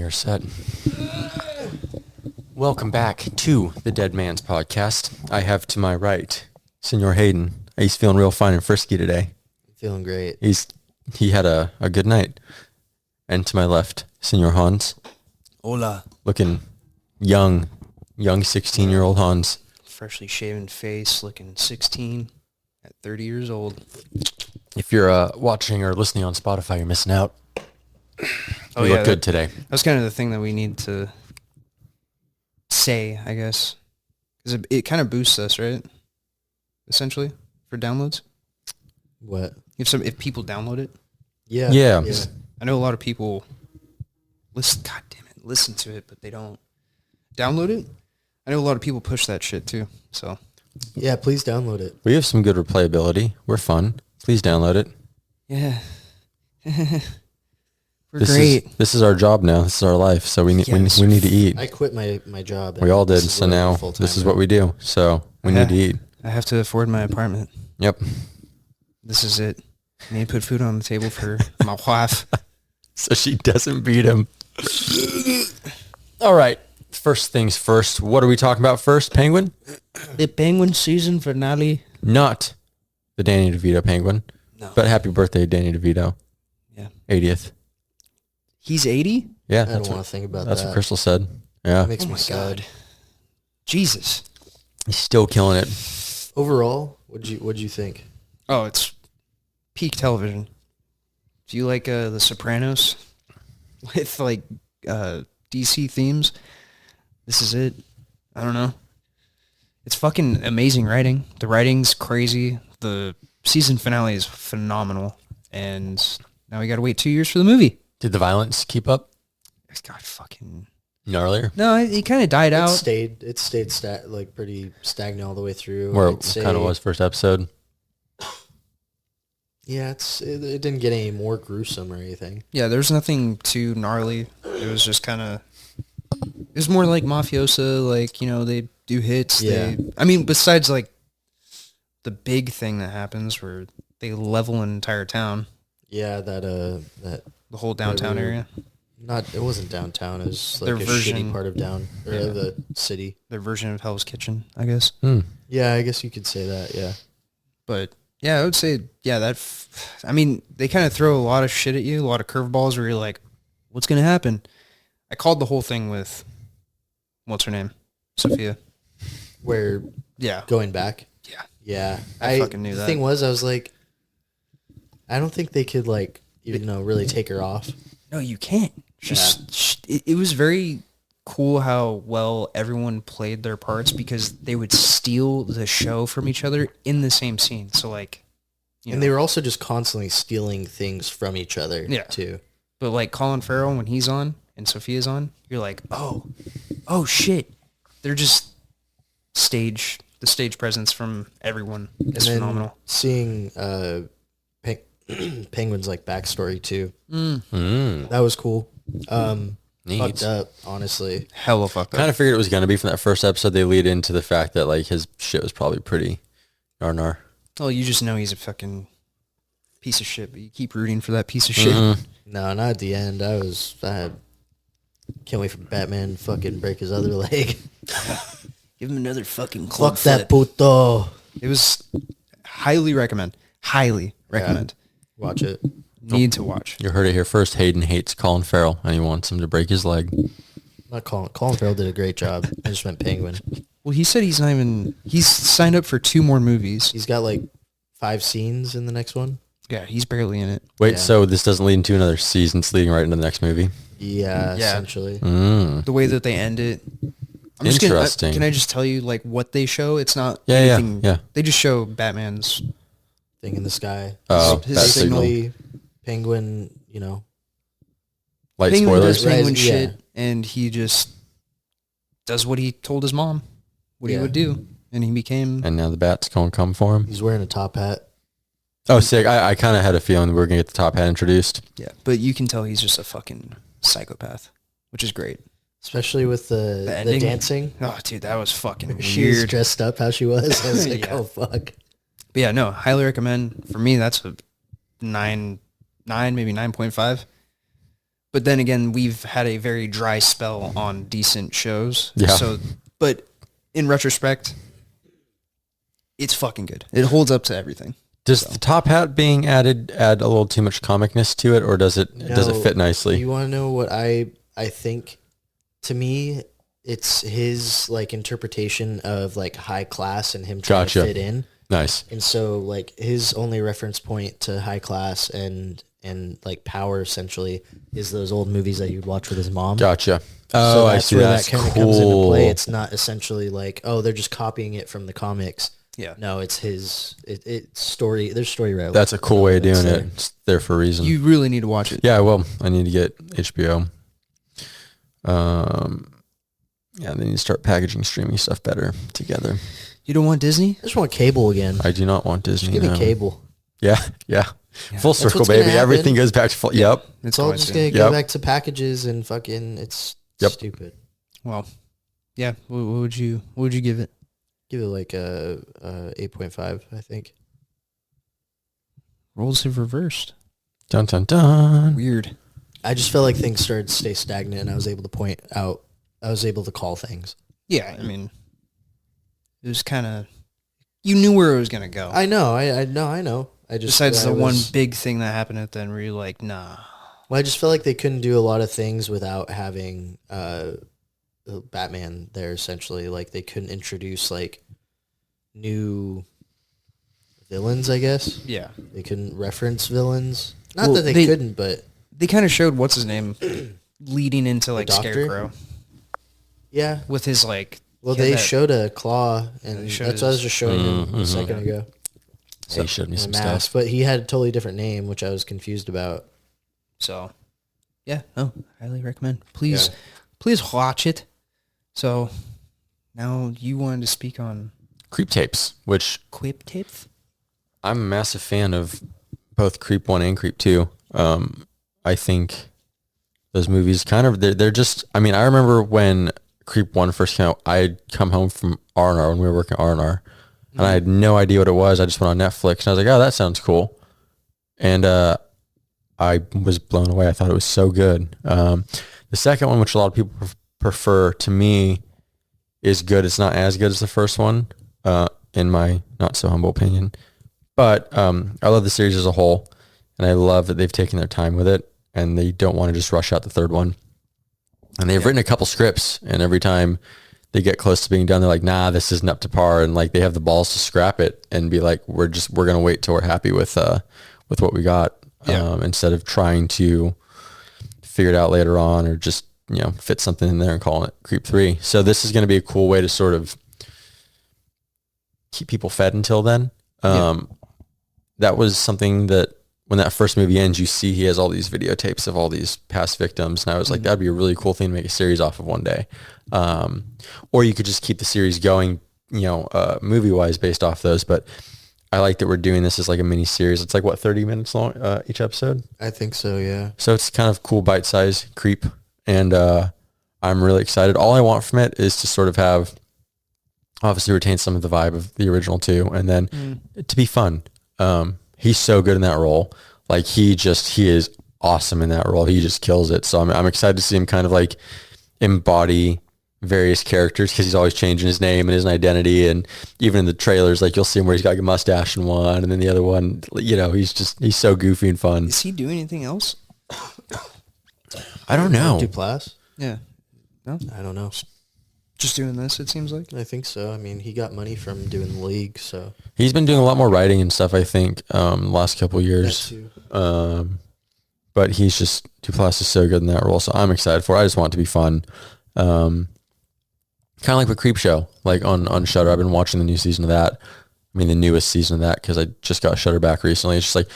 are set. Welcome back to the Dead Man's Podcast. I have to my right, Senor Hayden. He's feeling real fine and frisky today. Feeling great. He had a good night. And to my left, Senor Hans. Hola. Looking young 16-year-old Hans. Freshly shaven face, looking 16 at 30 years old. If you're watching or listening on Spotify, you're missing out. We look good today. That's kind of the thing that we need to say, I guess. Because it kind of boosts us, right? Essentially, for downloads. What? If people download it. Yeah. I know a lot of people listen to it, but they don't download it. I know a lot of people push that shit too, so. Yeah, please download it. We have some good replayability. We're fun. Please download it. Yeah. We're great. This is our job now. This is our life. So we need to eat. I quit my job. We all did. So now this is what we do. So we need to eat. I have to afford my apartment. Yep. This is it. I need to put food on the table for my wife. So she doesn't beat him. All right. First things first. What are we talking about first, Penguin? The Penguin season finale. Not the Danny DeVito Penguin. No. But happy birthday, Danny DeVito. Yeah. 80th. He's 80? Yeah. I don't want to think about that. That's what Crystal said. Yeah. That makes me sad. Jesus. He's still killing it. Overall, what'd you think? Oh, it's peak television. Do you like The Sopranos with like DC themes? This is it. I don't know. It's fucking amazing writing. The writing's crazy. The season finale is phenomenal. And now we gotta wait 2 years for the movie. Did the violence keep up? It's got fucking Gnarlier? No, it kind of died out. It stayed pretty stagnant all the way through. Where it kind of was first episode. Yeah, it didn't get any more gruesome or anything. Yeah, there's nothing too gnarly. It was just kind of... It was more like Mafiosa, like, they do hits. Yeah. Besides, like, the big thing that happens where they level an entire town. Yeah, that... The whole downtown area. It wasn't downtown. It was like Their a shitty part of the city. Their version of Hell's Kitchen, I guess. Yeah, I guess you could say that, yeah. But, yeah, I would say, yeah, they kind of throw a lot of shit at you, a lot of curveballs where you're like, what's going to happen? I called the whole thing with, what's her name? Sophia. Where, yeah. Going back? Yeah. Yeah. I fucking knew that. The thing was, I was like, I don't think they could, like, really take her off. No, you can't. It was very cool how well everyone played their parts because they would steal the show from each other in the same scene. So, like, and they were also just constantly stealing things from each other, too. But, like, Colin Farrell, when he's on and Sophia's on, you're like, oh, shit. They're just the stage presence from everyone is phenomenal. Seeing Penguin's, like, backstory, too. That was cool. Neat. Fucked up, honestly. Hella fucked up. Kind of figured it was going to be from that first episode. They lead into the fact that, like, his shit was probably pretty nar. Well, you just know he's a fucking piece of shit, but you keep rooting for that piece of shit. No, not at the end. Can't wait for Batman to fucking break his other leg. Give him another fucking club Fuck that puto. It was highly recommend. Watch it. Need to watch. You heard it here first. Hayden hates Colin Farrell, and he wants him to break his leg. Not Colin. Colin Farrell did a great job. I just meant Penguin. Well, he said he's signed up for 2 more movies. He's got like 5 scenes in the next one. Yeah, he's barely in it. Wait, so this doesn't lead into another season. It's leading right into the next movie? Yeah. Essentially. The way that they end it. Interesting. Can I just tell you, like, what they show? It's not anything. Yeah. They just show Batman's thing in the sky. Oh, his that signal. signal. Penguin, Light Penguin spoilers. does Penguin Yeah. shit, and he just does what he told his mom what he would do, and he became... And now the bat's going to come for him. He's wearing a top hat. Oh, sick. I kind of had a feeling we were going to get the top hat introduced. Yeah, but you can tell he's just a fucking psychopath, which is great. Especially with the dancing. Oh, dude, that was fucking weird. She was dressed up how she was. I was like, oh, fuck. But yeah, no, highly recommend. For me, that's a 9, maybe 9.5. But then again, we've had a very dry spell on decent shows. Yeah. So, but in retrospect, it's fucking good. It holds up to everything. Does the top hat being added add a little too much comicness to it, or does it fit nicely? You want to know what I think? To me, it's his like interpretation of like high class and him trying to fit in. Nice. And so like his only reference point to high class and like power essentially is those old movies that you'd watch with his mom. Gotcha. Oh, So that's I see. where That's that kind of cool. comes into play. It's not essentially like, oh, they're just copying it from the comics. Yeah. No, it's his story. There's story right. That's a cool way of doing it. It's there for a reason. You really need to watch it. Yeah, well, I need to get HBO. Yeah, they need to start packaging streaming stuff better together. You don't want Disney? I just want cable again. I do not want Disney. Just give me cable. Yeah. Full That's circle, what's gonna baby. happen. Everything goes back to full. Yep. It's all just gonna go back to packages and fucking. It's stupid. Well, yeah. What would you give it? Give it like a 8.5, I think. Roles have reversed. Dun dun dun. Weird. I just felt like things started to stay stagnant, and I was able to call things. Yeah, I mean, it was kind of, you knew where it was gonna go. I know. I know. I just besides the one big thing that happened at the end, where you're like, nah. Well, I just felt like they couldn't do a lot of things without having Batman there. Essentially, like they couldn't introduce like new villains. I guess. Yeah. They couldn't reference villains. Not that they couldn't, but they kind of showed what's his name leading into like Scarecrow. Yeah. With his like. Well, they showed a claw, and that's what I was just showing him a second ago. So, he showed me some mask, stuff. but he had a totally different name, which I was confused about. So, yeah, highly recommend. Please watch it. So, now you wanted to speak on Creep Tapes, which Quip Tapes? I'm a massive fan of both Creep 1 and Creep 2. I think those movies they're just, I mean, I remember when Creep 1 first came out, I'd come home from R&R when we were working at R&R, and I had no idea what it was. I just went on Netflix, and I was like, oh, that sounds cool. And I was blown away. I thought it was so good. The second one, which a lot of people prefer, to me, is good. It's not as good as the first one, in my not so humble opinion. But I love the series as a whole, and I love that they've taken their time with it, and they don't want to just rush out the third one. And they've written a couple scripts, and every time they get close to being done, they're like, nah, this isn't up to par. And like, they have the balls to scrap it and be like, we're going to wait till we're happy with what we got. Instead of trying to figure it out later on, or just, fit something in there and calling it Creep 3. So this is going to be a cool way to sort of keep people fed until then. That was something that when that first movie ends, you see he has all these videotapes of all these past victims. And I was like, that'd be a really cool thing to make a series off of one day. Or you could just keep the series going, movie wise based off those. But I like that we're doing this as like a mini series. It's like 30 minutes long, each episode? I think so. Yeah. So it's kind of cool, bite size Creep. And, I'm really excited. All I want from it is to sort of have, obviously retain some of the vibe of the original too. And then to be fun. He's so good in that role. Like he is awesome in that role. He just kills it. So I'm excited to see him kind of like embody various characters, because he's always changing his name and his identity. And even in the trailers, like you'll see him where he's got like a mustache in one, and then the other one, he's so goofy and fun. Is he doing anything else? I don't know. Duplass? Yeah. No? I don't know. Just doing this, it seems like? I think so. I mean, he got money from doing the league, so. He's been doing a lot more writing and stuff, I think, the last couple of years. That too. But Duplass is so good in that role, so I'm excited for it. I just want it to be fun. Kind of like with Creepshow, like on Shudder. I've been watching the new season of that. I mean, the newest season of that, because I just got Shudder back recently. It's just like,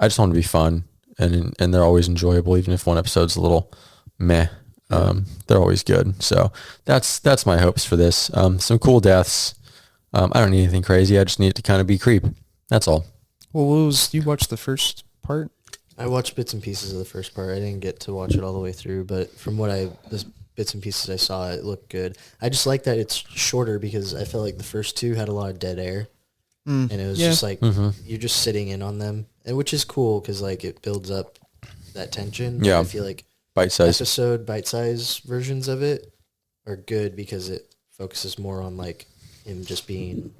I just want it to be fun, and they're always enjoyable, even if one episode's a little meh. They're always good. So that's my hopes for this. Some cool deaths. I don't need anything crazy. I just need it to kind of be Creep. That's all. Well, you watched the first part? I watched bits and pieces of the first part. I didn't get to watch it all the way through, but from the bits and pieces I saw, it looked good. I just like that it's shorter, because I felt like the first two had a lot of dead air, and it was just like you're just sitting in on them, and which is cool because like it builds up that tension. Yeah, I feel like Bite-sized. episode, bite-sized versions of it are good because it focuses more on like him just being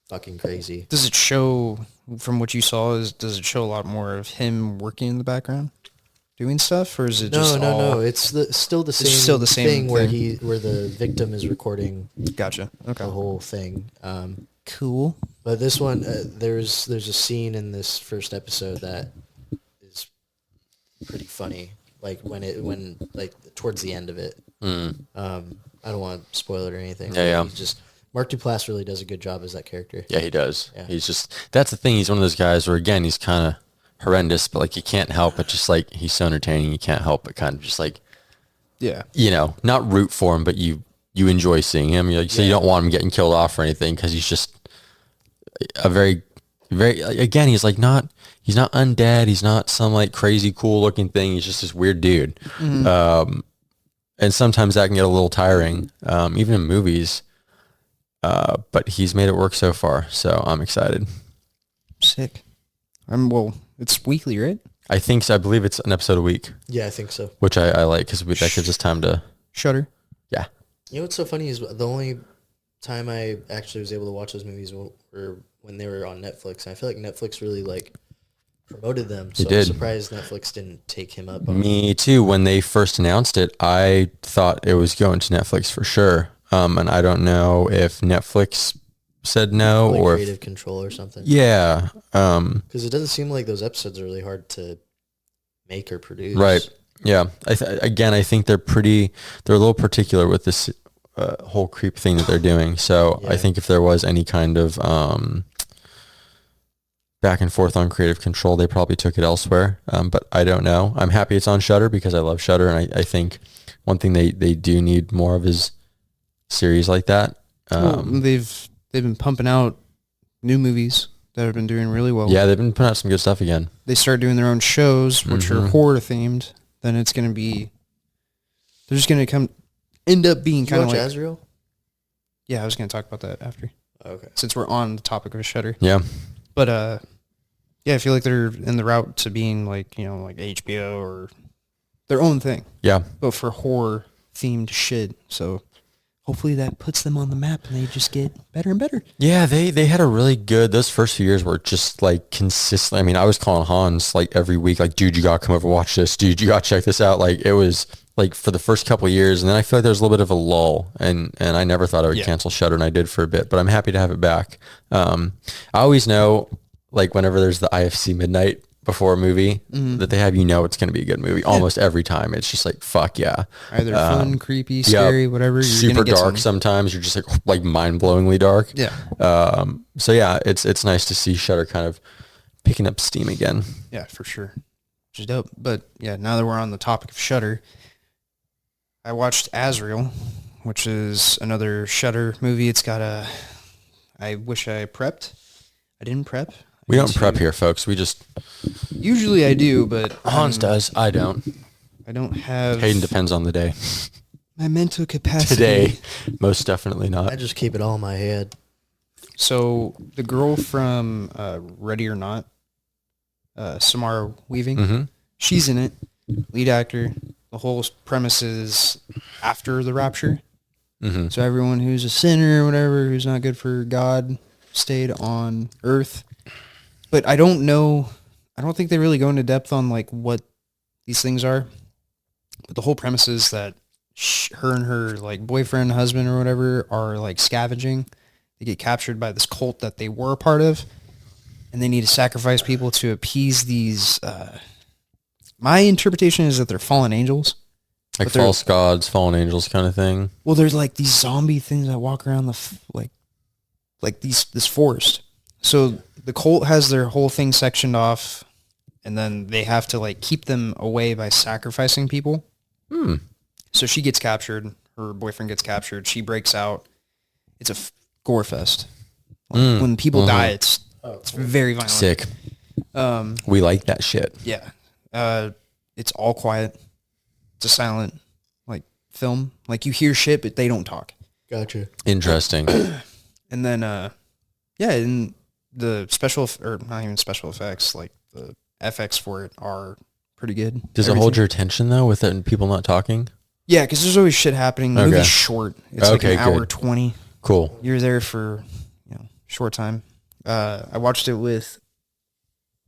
fucking crazy. Does it show, from what you saw, does it show a lot more of him working in the background, doing stuff, or is it just No. It's still the same thing where the victim is recording Gotcha. Okay. the whole thing. Cool. But this one, there's a scene in this first episode that is pretty funny. Like when towards the end of it. I don't want to spoil it or anything. Yeah. He's just Mark Duplass really does a good job as that character. Yeah, he does. Yeah. He's just, that's the thing. He's one of those guys where, again, he's kind of horrendous, but like you can't help but just like, he's so entertaining. You can't help but kind of just like, Yeah. you know, not root for him, but you enjoy seeing him. So you don't want him getting killed off or anything because he's just a very, again, he's like he's not undead. He's not some like crazy cool looking thing. He's just this weird dude. And sometimes that can get a little tiring, even in movies. But he's made it work so far, so I'm excited. Sick. It's weekly, right? I think so. I believe it's an episode a week, Yeah, I think so. which I like because that gives us time to. Shudder. Yeah. You know what's so funny is the only time I actually was able to watch those movies were when they were on Netflix. And I feel like Netflix really like promoted them. So did. I'm surprised Netflix didn't take him up on it. Me too. When they first announced it, I thought it was going to Netflix for sure. And I don't know if Netflix said no Like or creative control or something. yeah. Because it doesn't seem like those episodes are really hard to make or produce. Right. Yeah. I think they're a little particular with this whole creep thing that they're doing. So Yeah. I think if there was any kind of back and forth on creative control, they probably took it elsewhere. But I don't know. I'm happy it's on Shudder because I love Shudder, and I think one thing they do need more of is series like that. They've been pumping out new movies that have been doing really well. Yeah, they've been putting out some good stuff again. They start doing their own shows, which are horror themed. Then it's going to be, they're just going to end up being Did you kind of watch like, Azrael? yeah, I was going to talk about that after, Okay. since we're on the topic of Shudder. Yeah. But yeah, I feel like they're in the route to being like, you know, like HBO or their own thing, Yeah. but for horror themed shit. So hopefully that puts them on the map and they just get better and better. Yeah, they had a really good, those first few years were just like consistent. I mean, I was calling Hans like every week, like, dude, you got to come over, watch this. Dude, you got to check this out. Like it was like for the first couple of years. And then I feel like there was a little bit of a lull, and I never thought I would cancel Shudder, and I did for a bit, but I'm happy to have it back. I always know like whenever there's the IFC midnight before a movie that they have, you know, it's going to be a good movie almost every time. It's just like, fuck yeah. Either fun, creepy, scary, whatever. You're Super gonna get dark sometimes. You're just like mind-blowingly dark. Yeah. So yeah, it's nice to see Shudder kind of picking up steam again. Yeah, for sure. Which is dope. But yeah, now that we're on the topic of Shudder, I watched Azrael, which is another Shudder movie. It's got I wish I prepped. I didn't prep. We don't prep here, folks. We just... Usually I do, but... Hans does. I don't. I don't have... Hayden depends on the day. My mental capacity. Today, most definitely I not. just keep it all in my head. So the girl from Ready or Not, Samara Weaving, she's in it, lead actor. The whole premise is after the rapture. So everyone who's a sinner or whatever, who's not good for God, stayed on Earth. But I don't know, I don't think they really go into depth on like what these things are. But the whole premise is that her and her like boyfriend, husband or whatever are like scavenging. They get captured by this cult that they were a part of, and they need to sacrifice people to appease these. My interpretation is that they're fallen angels. Like false gods, fallen angels kind of thing. Well, there's like these zombie things that walk around this forest. So the cult has their whole thing sectioned off, and then they have to like keep them away by sacrificing people. So she gets captured. Her boyfriend gets captured. She breaks out. It's a gore fest. Like, when people die, it's very violent. Sick. We like that shit. Yeah. It's all quiet. It's a silent like film. Like you hear shit, but they don't talk. Gotcha. Interesting. And then, and the not even special effects, like the FX for it are pretty good. Does it hold your attention though, with it and people not talking? Yeah, because there's always shit happening. The Okay. movie's short. It's like Okay, an hour good. 20. Cool. You're there for short time. I watched it with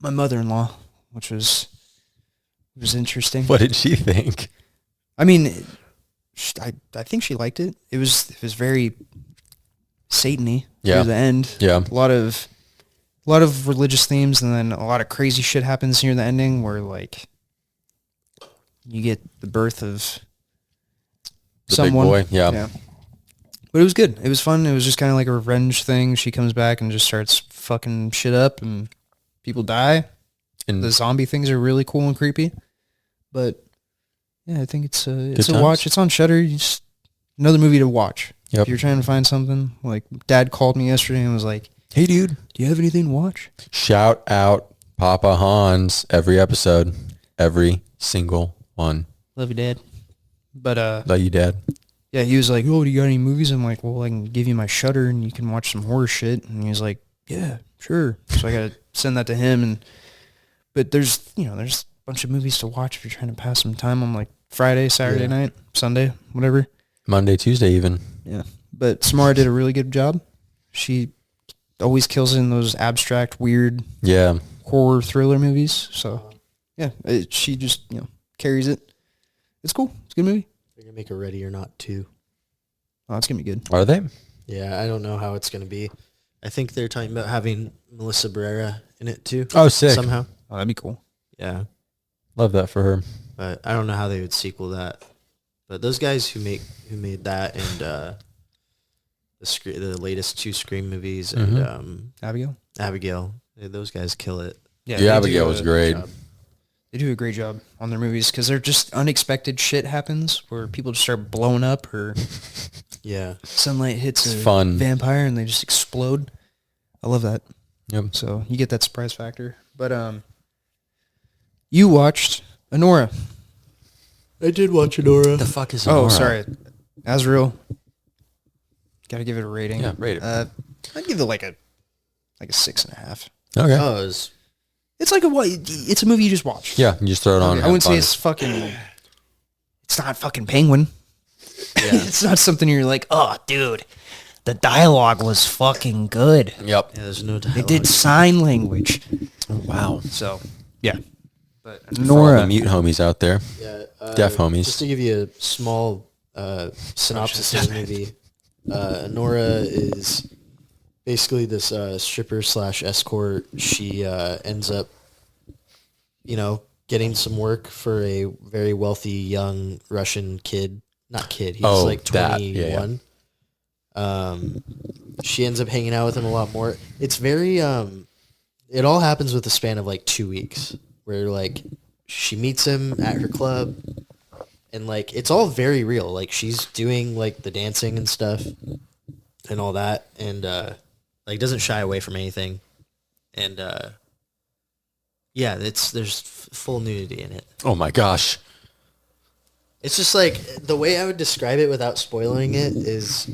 my mother-in-law, which was interesting. What did she think? I mean, I think she liked it. It was very Satan-y Yeah. through the end. Yeah. A lot of religious themes, and then a lot of crazy shit happens near the ending where like you get the birth of The someone. big boy. Yeah. But it was good. It was fun. It was just kind of like a revenge thing. She comes back and just starts fucking shit up, and people die. And The zombie things are really cool and creepy. But yeah, I think it's a times. watch. It's on Shudder. Another movie to watch. Yep. If you're trying to find something, like Dad called me yesterday and was like, hey, dude, "Do you have anything to watch?" shout out Papa Hans every episode, every single one. Love you, Dad. But Love you, Dad. yeah, he was like, "Oh, do you got any movies?" I'm like, "Well, I can give you my Shudder and you can watch some horror shit." And he was like, "Yeah, sure." So I gotta send that to him. But there's a bunch of movies to watch if you're trying to pass some time on like Friday, Saturday night, Sunday, whatever. Monday, Tuesday, even. Yeah. But Samara did a really good job. She always kills it in those abstract, weird Yeah. horror thriller movies. So yeah, she just carries it. It's cool. It's a good movie. They're gonna make a Ready or Not 2. Oh, it's gonna be good. Are they? Yeah, I don't know how it's gonna be. I think they're talking about having Melissa Barrera in it too. Oh, sick. Somehow. Oh, that'd be cool. Yeah, Love that for her. but I don't know how they would sequel that. But those guys who made that and the latest 2 Scream movies and Abigail. those guys kill it. Yeah, they Abigail do was great. They do a great job on their movies because they're just unexpected shit happens where people just start blowing up or Yeah, sunlight hits a fun. vampire and they just explode. I love that. Yep. So you get that surprise factor. But you watched Anora. I did watch Anora. The fuck is Oh, Anora? sorry. Azrael. Got to give it a rating. Yeah, rate it. I'd give it like a 6.5. Okay. Oh, it was, It's like it's a movie you just watch. Yeah, you just throw it on. I wouldn't say it's not fucking Penguin. It's not something you're like, oh, dude, the dialogue was fucking good. Yep. yeah, there's no They dialogue. did sign language. Oh, wow. So, yeah. But For all the Nora. mute homies out there. Yeah, Deaf homies. Just to give you a small synopsis of the movie, Anora is basically this stripper / escort. She ends up, getting some work for a very wealthy young Russian kid. Not kid. He's like 21. She ends up hanging out with him a lot more. It's very. It all happens with a span of like 2 weeks, where like she meets him at her club, and like it's all very real. Like she's doing like the dancing and stuff, and all that, and like doesn't shy away from anything, and yeah, there's full nudity in it. Oh my gosh. It's just like the way I would describe it without spoiling it is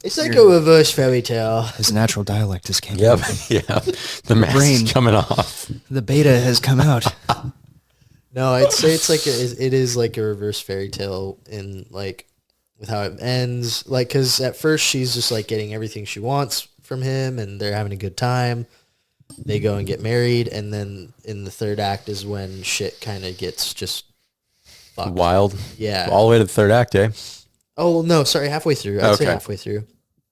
it's like a reverse fairy tale. His natural dialect is came Yep. out. Yeah. The mask brain. is coming off. The beta has come out. No, I'd say it's like it is like a reverse fairy tale in like with how it ends. Like, because at first she's just like getting everything she wants from him, and they're having a good time. They go and get married, and then in the third act is when shit kind of gets just fucked. Wild. Yeah. All the way to the third act, eh? Oh no, sorry, halfway through. I'd say Okay. halfway through.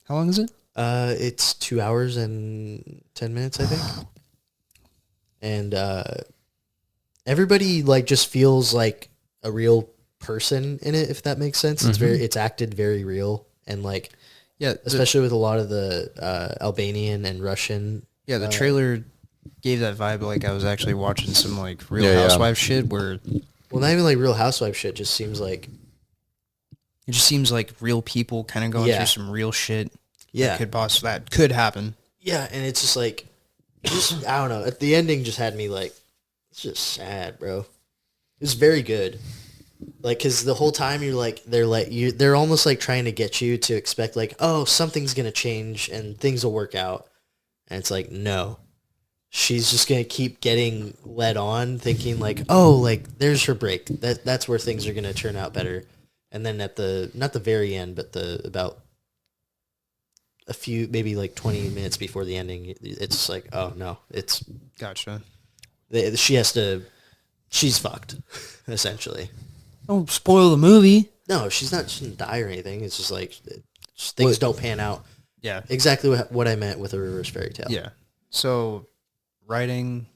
How long is it? It's 2 hours and 10 minutes, I think. And everybody like just feels like a real person in it, if that makes sense. It's it's acted very real, and like Yeah, especially with a lot of the Albanian and Russian. the trailer gave that vibe like I was actually watching some like Real Yeah, yeah. Housewives shit where Well, not even like Real Housewife shit. Just seems like it just seems like real people kind of going Yeah. through some real shit. yeah, That could happen. yeah, and it's just like I don't know. At the ending, just had me like it's just sad, bro. It's very good. Like, cause the whole time they're almost like trying to get you to expect like, oh, something's gonna change and things will work out, and it's like no, she's just gonna keep getting led on, thinking like, oh, like there's her break. That's where things are gonna turn out better. And then at the not the very end, but about a few, maybe like 20 minutes before the ending, it's like, oh no, it's Gotcha. she's fucked, essentially. Don't spoil the movie. No, she didn't die or anything. It's just like things don't pan out. Yeah. Exactly what I meant with a reverse fairy tale. Yeah. So, writing,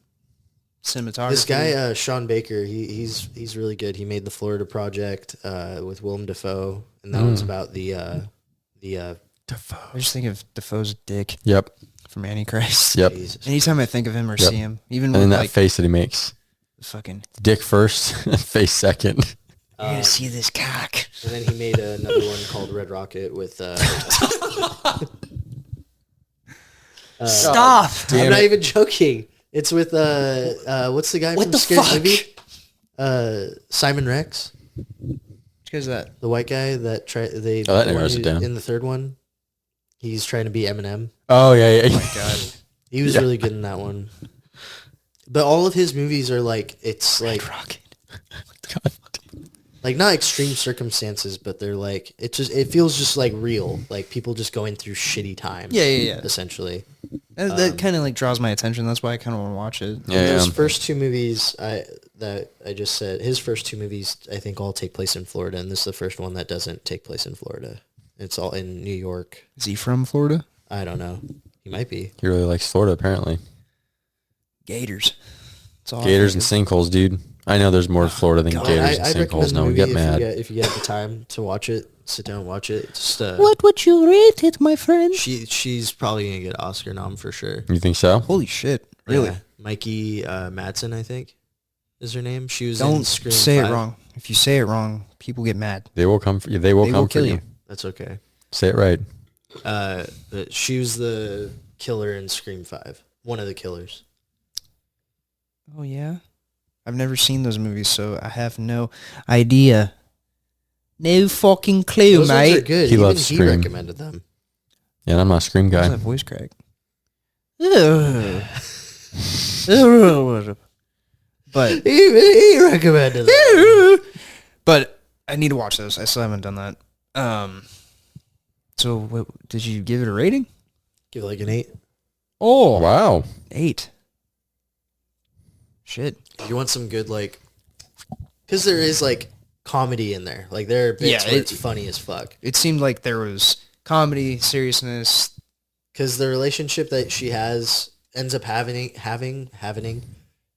cinematography. This guy, Sean Baker, he's really good. He made the Florida Project with Willem Dafoe, and that one's about the Dafoe. I just think of Dafoe's dick. Yep. From Antichrist. Yep. Jesus. Anytime I think of him or see him, even And with then that like face that he makes. fucking, Dick first, face second. you're gonna see this cock. And then he made another one called Red Rocket with. Stop. I'm not even joking. It's with what's the guy from Scary Movie? Simon Rex, Because that. the white guy that that the one narrows it down. in the third one. He's trying to be Eminem. Oh, yeah. Oh my god. He was really good in that one. But all of his movies are like, it's like Rocket. God. like not extreme circumstances, but they're like it feels just like real, like people just going through shitty times. Yeah. Essentially, That kind of like draws my attention. That's why I kind of want to watch it. Yeah, those yeah. first two movies that I just said, his first two movies I think all take place in Florida, and this is the first one that doesn't take place in Florida. It's all in New York. Is he from Florida? I don't know. He might be. He really likes Florida, apparently. Gators. That's all I Gators and think sinkholes, dude. I know there's more to Florida than God. gators I'd and recommend sinkholes. the No, we movie get mad. if you get the time to watch it. Sit down and watch it. Just What would you rate it, my friend? she's probably gonna get Oscar nom for sure. You think so? Holy shit! Really? Yeah. Mikey Madison, I think, is her name. She was in Don't Scream say 5. it wrong. If you say it wrong, people get mad. They will come for you. They will They come will kill for you. you. That's okay. Say it right. But she was the killer in Scream 5. One of the killers. Oh yeah. I've never seen those movies, so I have no idea. No fucking clue, Those ones are mate. good. He Even loves he Scream. recommended them. Yeah, and I'm not a Scream What's guy. that voice crack? Ugh. But He recommended them. but I need to watch those. I still haven't done that. So what, did you give it a rating? Give it like an 8. Oh, Wow. 8. Shit. You want some good, like... Because there is, like, comedy in there. Like, there are bits where it's funny as fuck. It seemed like there was comedy, seriousness. Because the relationship that she has ends up having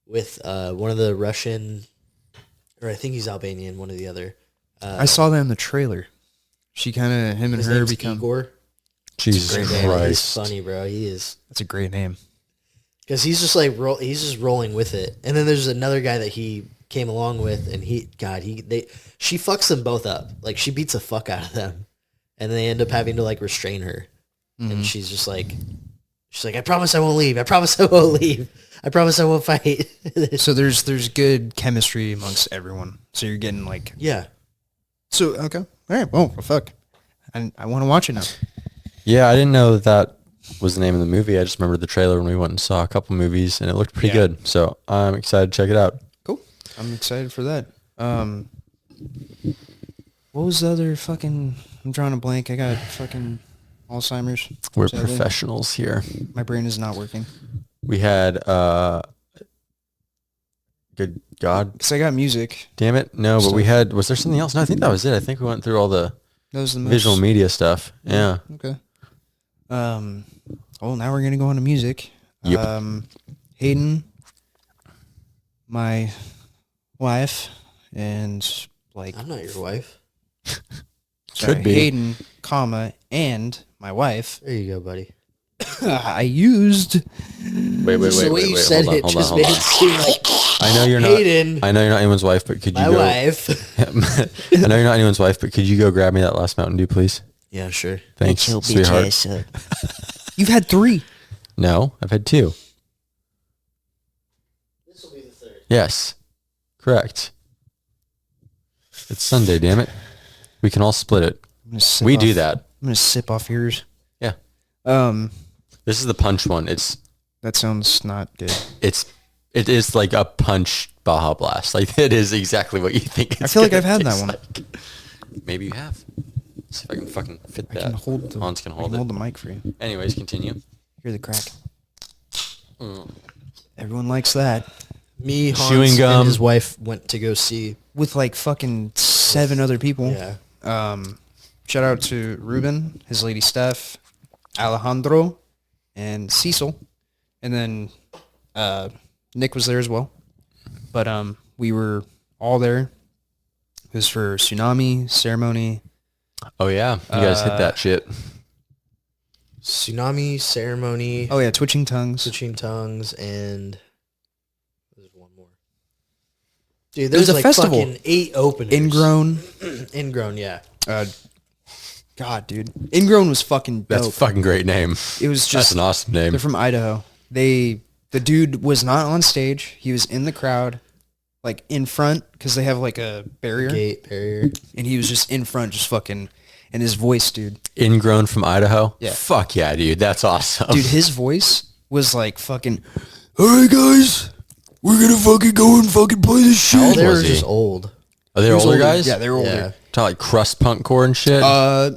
with one of the Russian... Or I think he's Albanian, one or the other. I saw that in the trailer. She kind of, him and His her name's become... Igor. Jesus Great name. He's Christ. funny, bro. He is. That's a great name. Because he's just like he's just rolling with it, and then there's another guy that he came along with, and she fucks them both up. Like she beats the fuck out of them, and they end up having to like restrain her, and she's like, I promise I won't leave. I promise I won't leave. I promise I won't fight. So there's good chemistry amongst everyone. So you're getting like... Yeah. So, okay. All right. Well, fuck. I want to watch it now. Yeah, I didn't know that was the name of the movie. I just remember the trailer when we went and saw a couple movies, and it looked pretty Yeah. good. So I'm excited to check it out. Cool. I'm excited for that. What was the other fucking... I'm drawing a blank. I got fucking Alzheimer's. We're Sadly. professionals here. My brain is not working. We had, good God Because I got music. damn it. No, but Stuff. we had, was there something else? No, I think that was it. I think we went through all the Those are the most... visual media stuff. Yeah. Okay. Oh, now we're going to go on to music. Yep. Hayden, my wife, and like... I'm not your wife. Could be. Hayden, comma, and my wife. There you go, buddy. I used... Wait, Just the way you said hold on, it hold on, just hold made on. it seem like I know you're not, Hayden, I know you're not anyone's wife, but could you my go, wife. I know you're not anyone's wife, but could you go grab me that last Mountain Dew, please? Yeah, sure. Thanks, sweetheart. You've had 3. No, I've had 2. This will be the third. Yes, correct. It's Sunday, damn it. We can all split it. I'm gonna sip We off- do that. I'm going to sip off yours. Yeah. Um, This is the punch one. It's That sounds not good. It is like a punch Baja Blast. Like it is exactly what you think. It's I feel like gonna I've had that taste one. like. Maybe you have. Let's see if I can fucking fit that. I can hold the, Hans can hold hold it. the mic for you. Anyways, continue. Hear the crack. Everyone likes that. Me, Hans, Chewing gum. and his wife went to go see. With like fucking 7 other people. Yeah. Shout out to Ruben, his lady Steph, Alejandro, and Cecil. And then Nick was there as well. But we were all there. It was for Sunami, Ceremony. Oh yeah, you guys hit that shit. Sunami, Ceremony, Oh yeah, Twitching Tongues. Switching Tongues, and there's one more. Dude, There's there's a like festival. fucking 8 openers. Ingrown. Ingrown, yeah. God, dude. Ingrown was fucking dope. That's a fucking great name. It was That's just... an awesome name. They're from Idaho. The dude was not on stage. He was in the crowd, like in front, because they have like a barrier. Gate barrier. And he was just in front, just fucking... And his voice, dude. Ingrown from Idaho. Yeah. Fuck yeah, dude. That's awesome. Dude, his voice was like fucking... All right, guys. We're going to fucking go and fucking play this shit. old They were was he? just old. Are they He was older older. guys? Yeah, they were older. Yeah. Talking like crust punk core and shit. I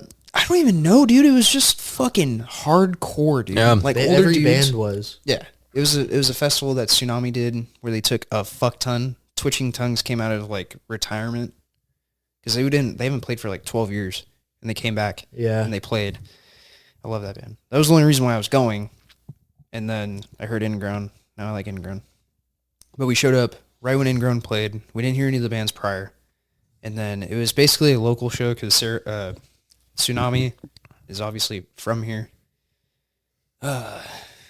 don't even know, dude. It was just fucking hardcore, dude. Yeah. Like older Every dudes. band was. Yeah. It was a festival that Sunami did where they took a fuck ton. Twitching Tongues came out of like retirement because they haven't played for like 12 years and they came back Yeah. and they played. I love that band. That was the only reason why I was going. And then I heard Ingrown. Now I like Ingrown. But we showed up right when Ingrown played. We didn't hear any of the bands prior. And then it was basically a local show because Sunami is obviously from here.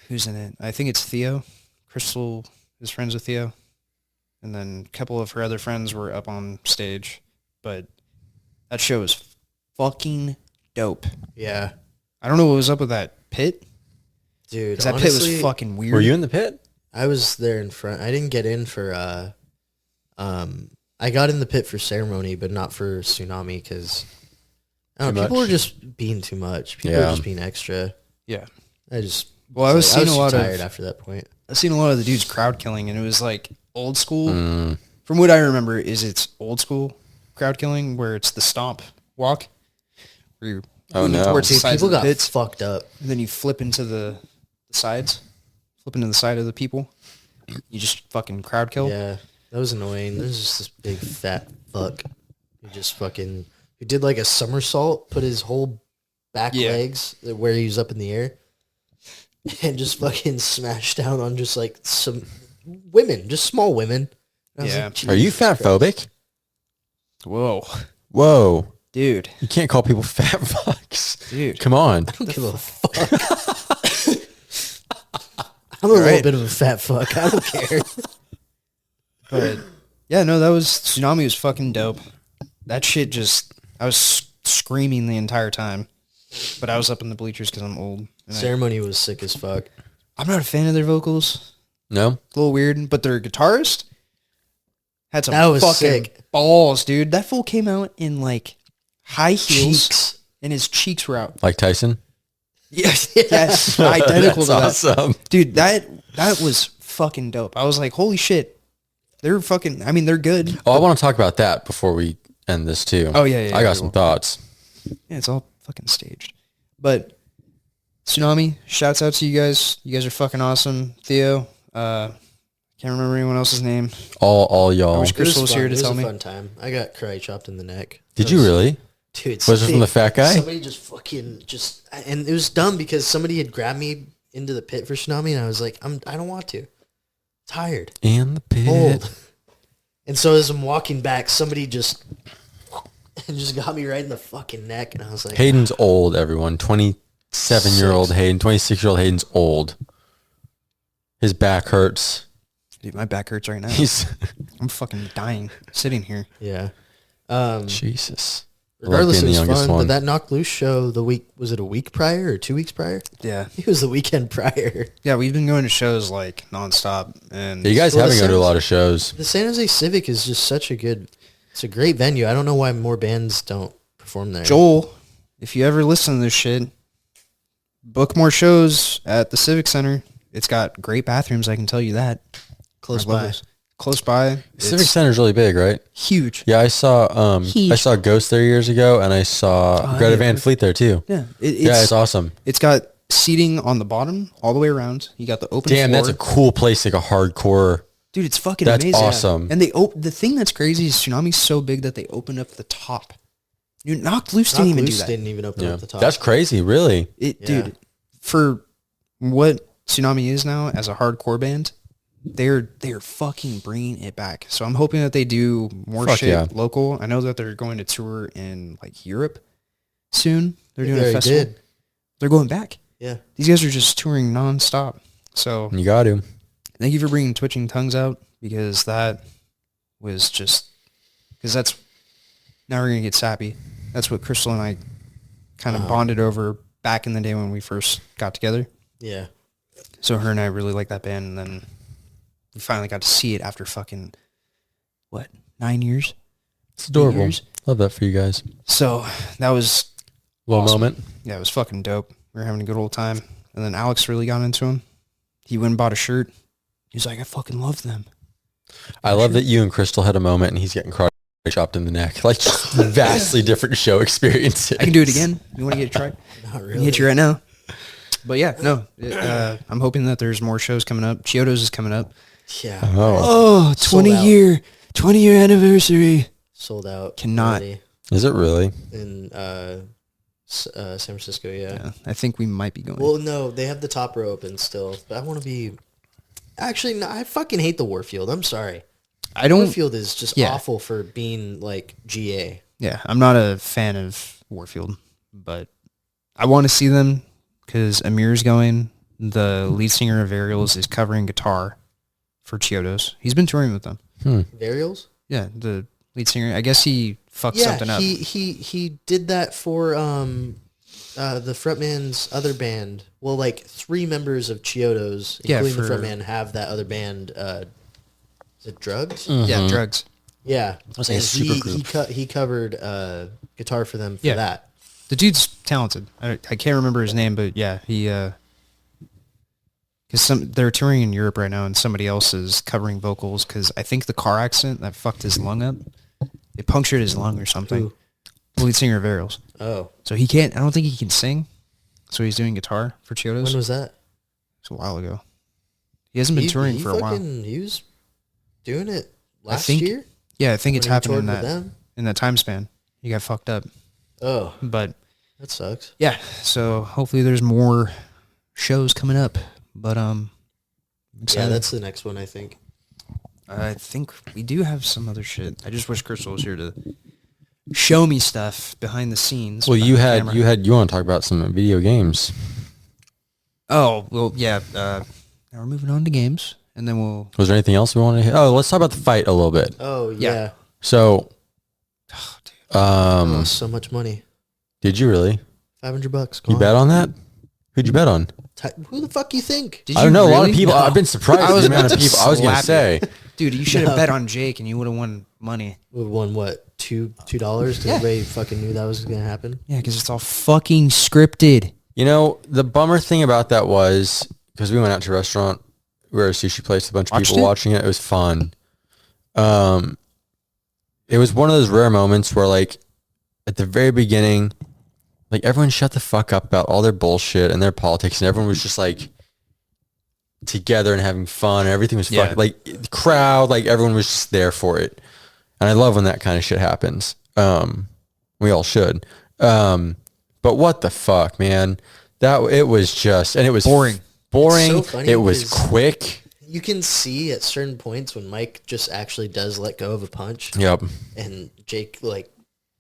Who's in it? I think it's Theo. Crystal is friends with Theo. And then a couple of her other friends were up on stage. But that show was fucking dope. Yeah. I don't know what was up with that pit. Dude, Because that pit honestly, was fucking weird. Were you in the pit? I was there in front. I didn't get in for, I got in the pit for Ceremony, but not for Sunami because Too people much? were just being too much. People Yeah. were just being extra. Yeah. I just, Well, I was seeing a too lot tired of after that point. I've seen a lot of the dudes crowd killing, and it was like old school. Mm. From what I remember, it's old school crowd killing where it's the stomp walk, where you're Oh, moving no. towards the Dude, sides people of the got pits, fucked up. and then you flip into the sides, flip into the side of the people. You just fucking crowd kill. Yeah, that was annoying. There's just this big fat fuck who just fucking, who did like a somersault, put his whole back Yeah. legs where he was up in the air, and just fucking smashed down on just like some women, just small women. And I was Yeah. like, Are you Jesus fat Christ. phobic? Whoa, Whoa. dude, You can't call people fat fucks. dude. Come on. I don't give a fuck. I'm a little Right. bit of a fat fuck. I don't care. But yeah, no, that was Sunami was fucking dope. That shit just I was screaming the entire time, but I was up in the bleachers because I'm old. And Ceremony was sick as fuck. I'm not a fan of their vocals. No? A little weird, but their guitarist had some That was fucking sick. balls, dude. That fool came out in like high heels, Cheeks. and his cheeks were out. Like Tyson? Yes, yes, identical to that. That's awesome. Dude, that was fucking dope. I was like, holy shit, they're fucking. I mean, they're good. Oh, I want to talk about that before we end this too. Oh, yeah, I got we some will. thoughts. Yeah, it's all fucking staged. But Sunami, shouts out to you guys. You guys are fucking awesome. Theo, can't remember anyone else's name. All y'all. I wish It was Crystal was fun. here to It was tell a me. fun time. I got karate chopped in the neck. Did It you was- really? Dude, Was it from the fat guy? Somebody just fucking and it was dumb because somebody had grabbed me into the pit for Sunami, and I was like, I don't want to. Tired, In the pit. old. And so as I'm walking back, somebody just got me right in the fucking neck, and I was like, Hayden's old, everyone. 27-year-old Hayden, 26-year-old Hayden's old. His back hurts. Dude, my back hurts right now. I'm fucking dying sitting here. yeah. Jesus. Regardless, Lucky it and was the youngest fun. one. But that Knocked Loose show, was it a week prior or 2 weeks prior? Yeah. It was the weekend prior. Yeah, we've been going to shows like nonstop, and You guys Well, have the been going to a San- lot of shows. The San Jose Civic is just such it's a great venue. I don't know why more bands don't perform there. Joel, if you ever listen to this shit, book more shows at the Civic Center. It's got great bathrooms, I can tell you that. Close I love by. this. Close by. Civic Center's really big, right? Huge. Yeah, I saw Huge. Ghost there years ago, and I saw Greta Van Fleet there too. Yeah. It's awesome. It's got seating on the bottom all the way around. You got the open Damn, floor. that's a cool place, like a hardcore. Dude, it's fucking That's amazing. awesome. And the thing that's crazy is Tsunami's so big that they opened up the top. Dude, Knocked Loose didn't even do that. Didn't even open up the top. That's crazy, really. Dude, for what Sunami is now as a hardcore band, they're fucking bringing it back. So I'm hoping that they do more local. I know that they're going to tour in like Europe soon. They're doing a festival. They're going back. Yeah. These guys are just touring nonstop. So You got to. thank you for bringing Twitching Tongues out, because that was just, because that's, now we're going to get sappy. That's what Crystal and I kind of bonded over back in the day when we first got together. Yeah. So her and I really liked that band, and then we finally got to see it after fucking, 9 years? It's adorable. 8 years? Love that for you guys. So that was Little awesome. moment. Yeah, it was fucking dope. We were having a good old time. And then Alex really got into him. He went and bought a shirt. He was like, I fucking love them. I love that you and Crystal had a moment, and he's getting karate chopped in the neck. Like, just vastly different show experiences. I can do it again. You want to get a try? Not I can really. hit you right now. But yeah, no. I'm hoping that there's more shows coming up. Chiodo's is coming up. Yeah. Oh, 20 out. year anniversary. Sold out. Cannot. already is it really? in San Francisco, yeah. I think we might be going. Well, no, they have the top row open still, but I want to be. Actually, no, I fucking hate the Warfield. I'm sorry. I don't. Warfield is just Yeah. awful for being like GA. Yeah, I'm not a fan of Warfield, but I want to see them because Amir's going. The lead singer of Ariel's is covering guitar for Chiodos. He's been touring with them. Varials? Yeah, the lead singer. I guess he fucked Yeah, something up. he did that for the frontman's other band. Well, like 3 members of Chiodos, Yeah, including the for- frontman, have that other band. Is it Drugs? Yeah, drugs. Yeah, was like a and super he covered guitar for them for Yeah. that. The dude's talented. I can't remember his name, but yeah, he. Because they're touring in Europe right now, and somebody else is covering vocals. Because I think the car accident that fucked his lung up, it punctured his lung or something. Who? The lead singer of Ariel's. Oh, So he can't. I don't think he can sing. So he's doing guitar for Chiodos. when was that? It's a while ago. He hasn't been touring for a while. He was doing it last think year. Yeah, I think it's when he happened in toured with that them? time span. He got fucked up. Oh, But that sucks. yeah, so hopefully there's more shows coming up. But I'm excited. Yeah, that's the next one, I think. I think we do have some other shit. I just wish Crystal was here to show me stuff behind the scenes. Well, behind the camera. you want to talk about some video games. Oh, well, yeah. Now we're moving on to games, and then we'll. Was there anything else we wanted to hit? Oh, let's talk about the fight a little bit. Oh Yeah. yeah. So, Oh, so much money. did you really? $500. You bet on that? Who'd you bet on? Who the fuck you think? Did I you don't know. A lot of really? people. No. I've been surprised I at was the amount about of to people. I was going to slap say. Dude, you should have No. bet on Jake, and you would have won money. We won what? $2 because everybody fucking knew that was gonna happen. Yeah, because it's all fucking scripted. You know, the bummer thing about that was, because we went out to a restaurant, we were at a sushi place, a bunch of Watched people it? watching it. It was fun. It was one of those rare moments where, like, at the very beginning, like, everyone shut the fuck up about all their bullshit and their politics, and everyone was just, like, together and having fun, and everything was Yeah. fucking, like, the crowd, like, everyone was just there for it. And I love when that kind of shit happens. We all should. But what the fuck, man? It was just, and it was Boring. Boring. It's so funny it was because- quick. You can see at certain points when Mike just actually does let go of a punch, Yep. and Jake like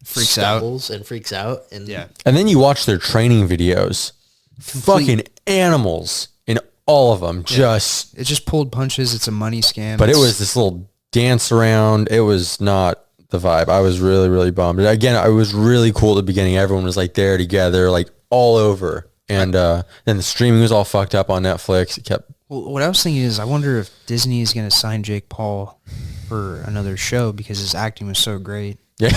Freaks out. stumbles and freaks out, and And then you watch their training videos. Fucking animals in all of them. Just, It just pulled punches. It's a money scam. but it It's- was this little dance around. It was not the vibe. I was really, really bummed. And again, it was really cool at the beginning. Everyone was like there together, like all over. And then the streaming was all fucked up on Netflix. It kept, Well, what I was thinking is, I wonder if Disney is going to sign Jake Paul for another show because his acting was so great. yeah.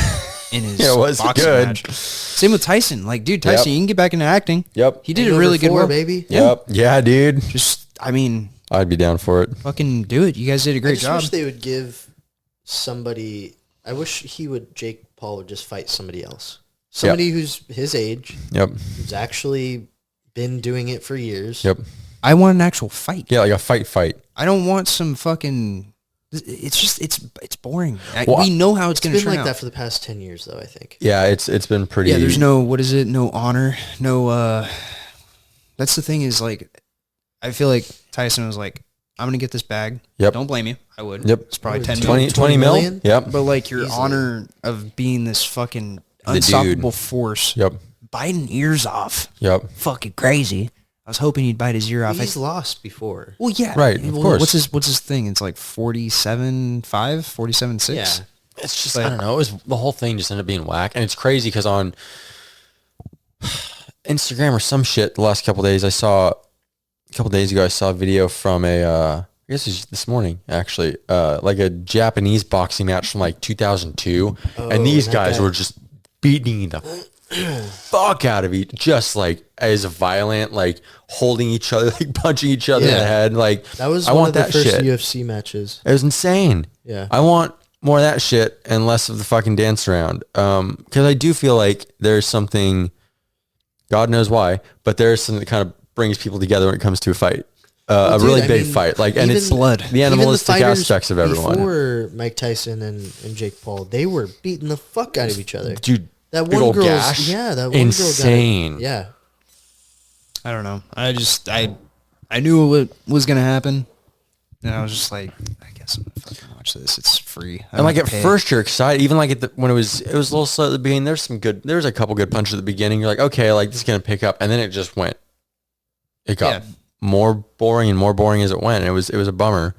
in his Yeah, it was boxing good. match. Same with Tyson. Like, dude, Tyson, Yep. you can get back into acting. Yep. He did Hangover a really good 4, work. baby. Yep. Yeah, dude. Just, I mean, I'd be down for it. fucking do it. You guys did a I great just job. wish they would give somebody. I wish Jake Paul would just fight somebody else. Somebody who's his age, Yep. who's actually been doing it for years. Yep. I want an actual fight. Yeah, like a fight. I don't want some fucking. It's just it's boring. Well, we know how it's It's going to been turn like out. that for the past 10 years, though, I think. Yeah, it's been pretty. Yeah, there's no, what is it? No honor. No, that's the thing is, like, I feel like Tyson was like, I'm going to get this bag. Yep. Don't blame you. I would. Yep. It's probably 10 20 million. mil? million? Yep. But, like, your Easily. honor of being this fucking The unstoppable dude. force. Yep. Biting ears off. Yep. Fucking crazy. I was hoping he'd bite his ear off. He's lost before. Well, yeah. Right, of course. What's his thing? It's like 47.5, 47.6. Yeah. It's just, But- I don't know. It was, the whole thing just ended up being whack. And it's crazy because on Instagram or some shit the last couple days, a couple days ago, I saw a video from I guess it was this morning, actually, like a Japanese boxing match from like 2002. And these that guys guy. were just beating the fuck out of each, just like as violent, like holding each other, like punching each other in the Yeah. head. Like, That was I one want of the that first shit. UFC matches. It was insane. Yeah. I want more of that shit and less of the fucking dance around. Because I do feel like there's something, God knows why, but there's something that kind of brings people together when it comes to a fight. A dude, really I big mean, fight. Like, and even- it's Blood. the Even animalistic fighters aspects of everyone. Before Mike Tyson and Jake Paul, they were beating the fuck out of each other. Dude, That big one old girl's, gash. yeah, that one Insane. girl got it. Yeah. I don't know. I knew what was going to happen. And I was just like, I guess I'm going to fucking watch this. It's free. I And don't like have at to pay. first you're excited, even like when it was a little slow at the beginning. There was a couple good punches at the beginning. You're like, okay, like this is gonna pick up, and then it just went. It got Yeah. more boring and more boring as it went. It was a bummer.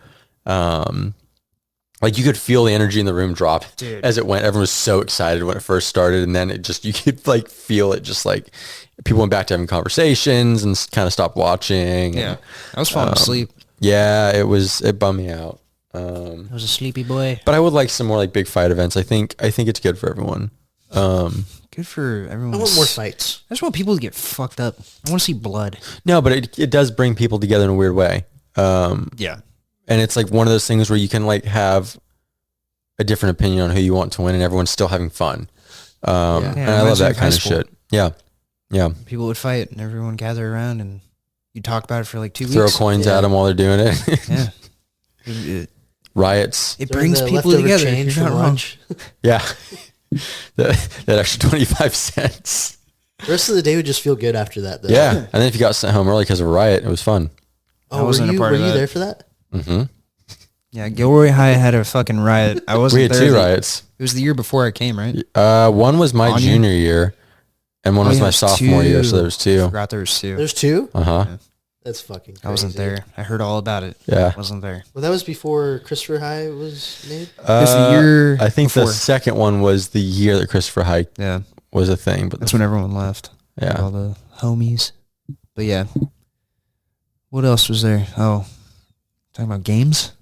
Like you could feel the energy in the room drop Dude. as it went. Everyone was so excited when it first started, and then you could like feel it. Just like people went back to having conversations and kind of stopped watching. Yeah. And, I was falling asleep. yeah, it bummed me out. I was a sleepy boy. But I would like some more like big fight events. I think it's good for everyone. Good for everyone. I want more fights. I just want people to get fucked up. I want to see blood. No, but it does bring people together in a weird way. Yeah. And it's like one of those things where you can like have a different opinion on who you want to win and everyone's still having fun. Yeah. And Yeah, I love reminds me that of high kind of school. shit. Yeah. Yeah. People would fight and everyone would gather around and you talk about it for like 2 Throw weeks. coins Yeah. at them while they're doing it. Yeah. It, Riots. it Throwing brings the people leftover together. change You're not from wrong. lunch. Yeah. that extra 25 cents. The rest of the day would just feel good after that, though. Yeah. And then if you got sent home early because of a riot, it was fun. Oh, I were wasn't a you, part were of you that. there for that? Mm-hmm. Yeah, Gilroy High had a fucking riot. I wasn't We had there. two riots. It was the year before I came, right? One was my On you? junior year and one Oh, was yeah, my there's sophomore year. two. So there was I two. forgot there was two. There's two? Uh-huh. That's fucking crazy. I wasn't there. I heard all about it. Yeah. I wasn't there. Well, that was before Christopher High was made? was the year I think the before. second one was the year that Christopher Hike Yeah. was a thing. But That's when everyone left. yeah. All the homies. But yeah. What else was there? Oh. Talking about games?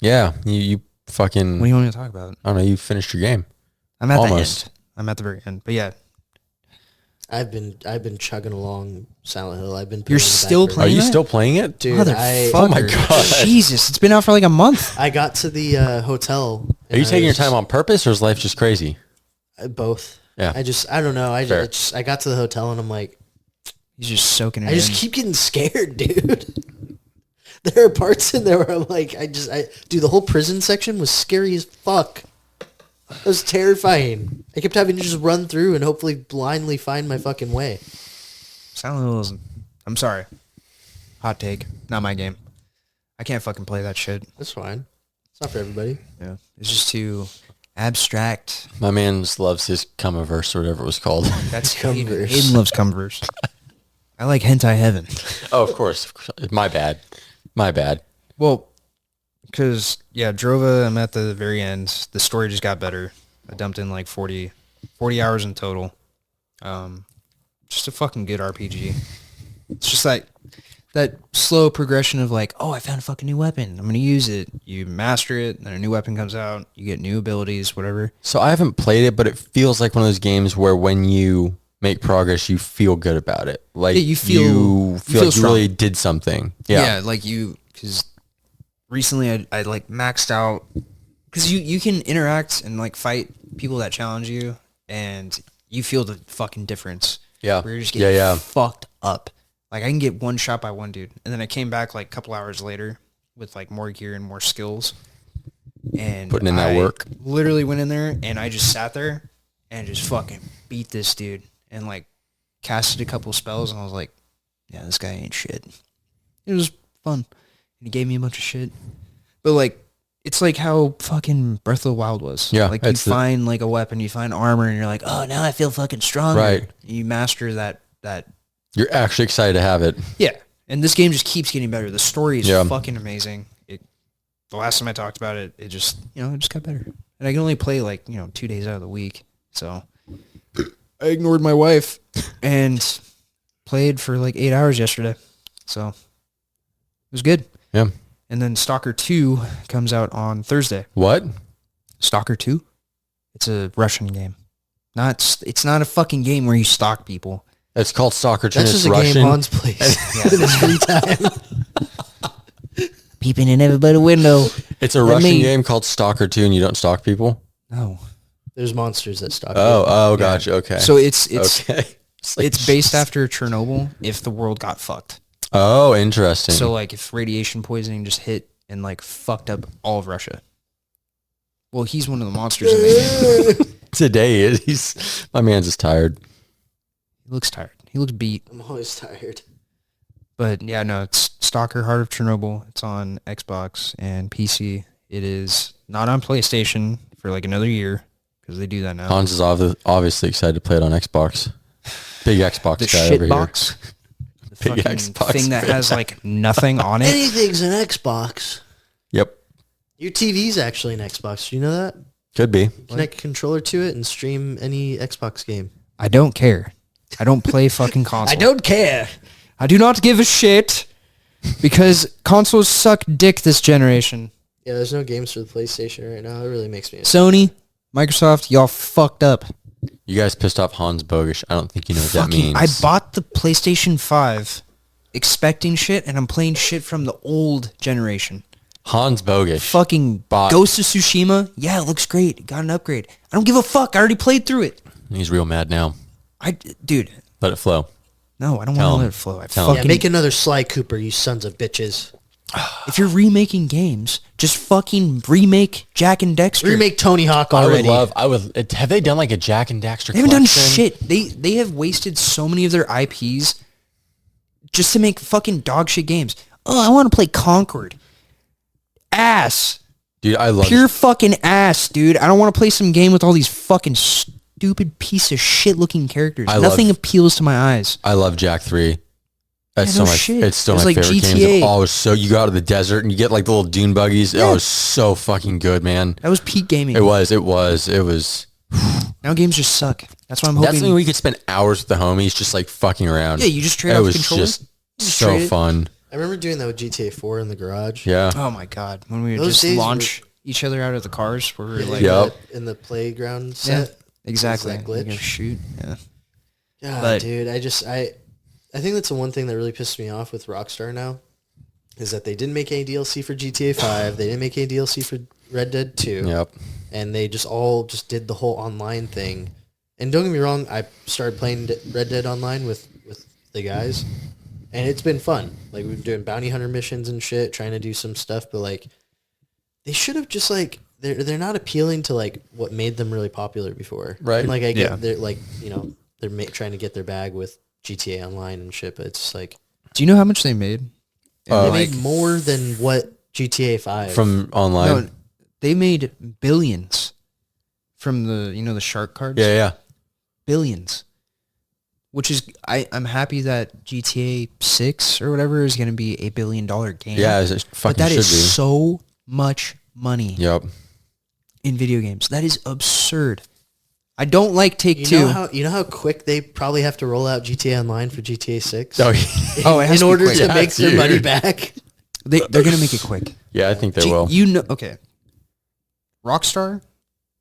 Yeah, you fucking, What do you want me to talk about? I don't know, you finished your game. I'm at Almost. the end. I'm at the very end. But yeah. I've been chugging along Silent Hill. I've been. You're putting it in the still back Are burner. playing you that? still playing it? Dude, Oh my God. Jesus, it's been out for like a month. I got to the hotel. Are you taking your time on purpose or is life just crazy? Both? Yeah. I don't know. Fair. I got to the hotel and I'm like, He's just soaking it I just in. keep getting scared, dude. There are parts in there where I'm like, dude, the whole prison section was scary as fuck. It was terrifying. I kept having to just run through and hopefully blindly find my fucking way. Silent Hill isn't. I'm sorry. Hot take. Not my game. I can't fucking play that shit. That's fine. It's not for everybody. Yeah. It's just too abstract. My man just loves his Comiverse or whatever it was called. That's Cumverse. Hayden. Hayden loves Cumverse. I like Hentai Heaven. Oh, of course. My bad. My bad. Well, because, yeah, Drova, I'm at the very end. The story just got better. I dumped in like 40 hours in total. Just a fucking good RPG. It's just like, that slow progression of like, oh, I found a fucking new weapon. I'm gonna use it. You master it, then a new weapon comes out. You get new abilities, whatever. So I haven't played it, but it feels like one of those games where when you make progress, you feel good about it. Like you feel like you really did something. Yeah. Like because recently I like maxed out, because you can interact and like fight people that challenge you, and you feel the fucking difference. Yeah. Where you're just getting Yeah. fucked up. Like I can get one shot by one dude, and then I came back like a couple hours later with like more gear and more skills, and Putting in that work. Literally went in there and I just sat there and just fucking beat this dude and like casted a couple spells, and I was like, yeah, this guy ain't shit. It was fun. And he gave me a bunch of shit. But like, it's like how fucking Breath of the Wild was. Yeah. Like you find like a weapon, you find armor, and you're like, oh, now I feel fucking stronger. Right. You master that. You're actually excited to have it. Yeah. And this game just keeps getting better. The story is Yeah. fucking amazing. The last time I talked about it, it just got better. And I can only play like, 2 days out of the week. So I ignored my wife and played for like 8 hours yesterday. So it was good. Yeah. And then Stalker 2 comes out on Thursday. What? Stalker 2? It's a Russian game. It's not a fucking game where you stalk people. It's called Stalker 2. That's It's just a Russian. game Hans plays in his free time. Peeping in everybody's window. It's a Russian game called Stalker 2, and you don't stalk people? No. There's monsters that stalk. Oh, gotcha. Okay. So it's okay. it's based after Chernobyl if the world got fucked. Oh, interesting. So like if radiation poisoning just hit and like fucked up all of Russia. Well, he's one of the monsters in the game. Today, my man's just tired. He looks tired. He looks beat. I'm always tired. But yeah, no, it's Stalker Heart of Chernobyl. It's on Xbox and PC. It is not on PlayStation for like another year because they do that now. Hans is obviously excited to play it on Xbox. Big Xbox The guy shit over box. The Big fucking Xbox thing that has like nothing on it. Anything's an Xbox. here. Yep. Your TV's actually an Xbox. Do you know that? Could be. Connect a controller to it and stream any Xbox game. I don't care. I don't play fucking console. I don't care. I do not give a shit because consoles suck dick this generation. Yeah, there's no games for the PlayStation right now. It really makes me... Sony, Microsoft, y'all fucked up. You guys pissed off Hans Bogish. I don't think you know what that means. I bought the PlayStation 5 expecting shit, and I'm playing shit from the old generation. Hans Bogish. Fucking Ghost of Tsushima, yeah, it looks great. It got an upgrade. I don't give a fuck. I already played through it. He's real mad now. Dude. Let it flow. No, I don't want to let it flow. Yeah, make another Sly Cooper, you sons of bitches. If you're remaking games, just fucking remake Jack and Dexter. Remake Tony Hawk already. Have they done like a Jack and Daxter They haven't done collection? shit. They have wasted so many of their IPs just to make fucking dog shit games. Oh, I want to play Concord. Ass. Dude, I love Pure fucking ass, dude. I don't want to play some game with all these fucking stupid piece of shit looking characters. Nothing appeals to my eyes. I love Jack 3. That's Yeah, no still shit. it's still It was my like favorite GTA. game. Oh, it was so you go out of the desert and you get like the little dune buggies. Yeah. Oh, it was so fucking good, man. That was peak gaming. It was. Now games just suck. That's why I'm That's hoping. something we could spend hours with the homies just like fucking around. Yeah, you just trade It off the was controller. just You just so trade it. fun. I remember doing that with GTA 4 in the garage. Yeah. Oh my god, when we would Those just days launch each other out of the cars, where we were like, Yep. In the playground yeah, set. exactly. That You glitch? gotta shoot. Yeah. God, But- dude, I think that's the one thing that really pisses me off with Rockstar now, is that they didn't make any DLC for GTA 5. They didn't make any DLC for Red Dead 2. Yep. And they just did the whole online thing. And don't get me wrong, I started playing Red Dead Online with the guys, and it's been fun. Like, we've been doing bounty hunter missions and shit, trying to do some stuff, but like, they should have just like, they're not appealing to like what made them really popular before. Right. And like, I get Yeah. they're like, they're trying to get their bag with GTA Online and shit, but it's just like, Do you know how much they made? they made more than what GTA 5. From online. No, they made billions from the shark cards. Yeah. Billions. Which is, I'm happy that GTA 6 or whatever is going to be $1 billion game. Yeah, it fucking but that should is be. so much money Yep. in video games. That is absurd. I don't like Take-Two. You know how quick they probably have to roll out GTA Online for GTA 6? Oh, it has in to be order quick. to Yeah, make their dude. money back. They're going to make it quick. yeah, I think they will. You know, okay. Rockstar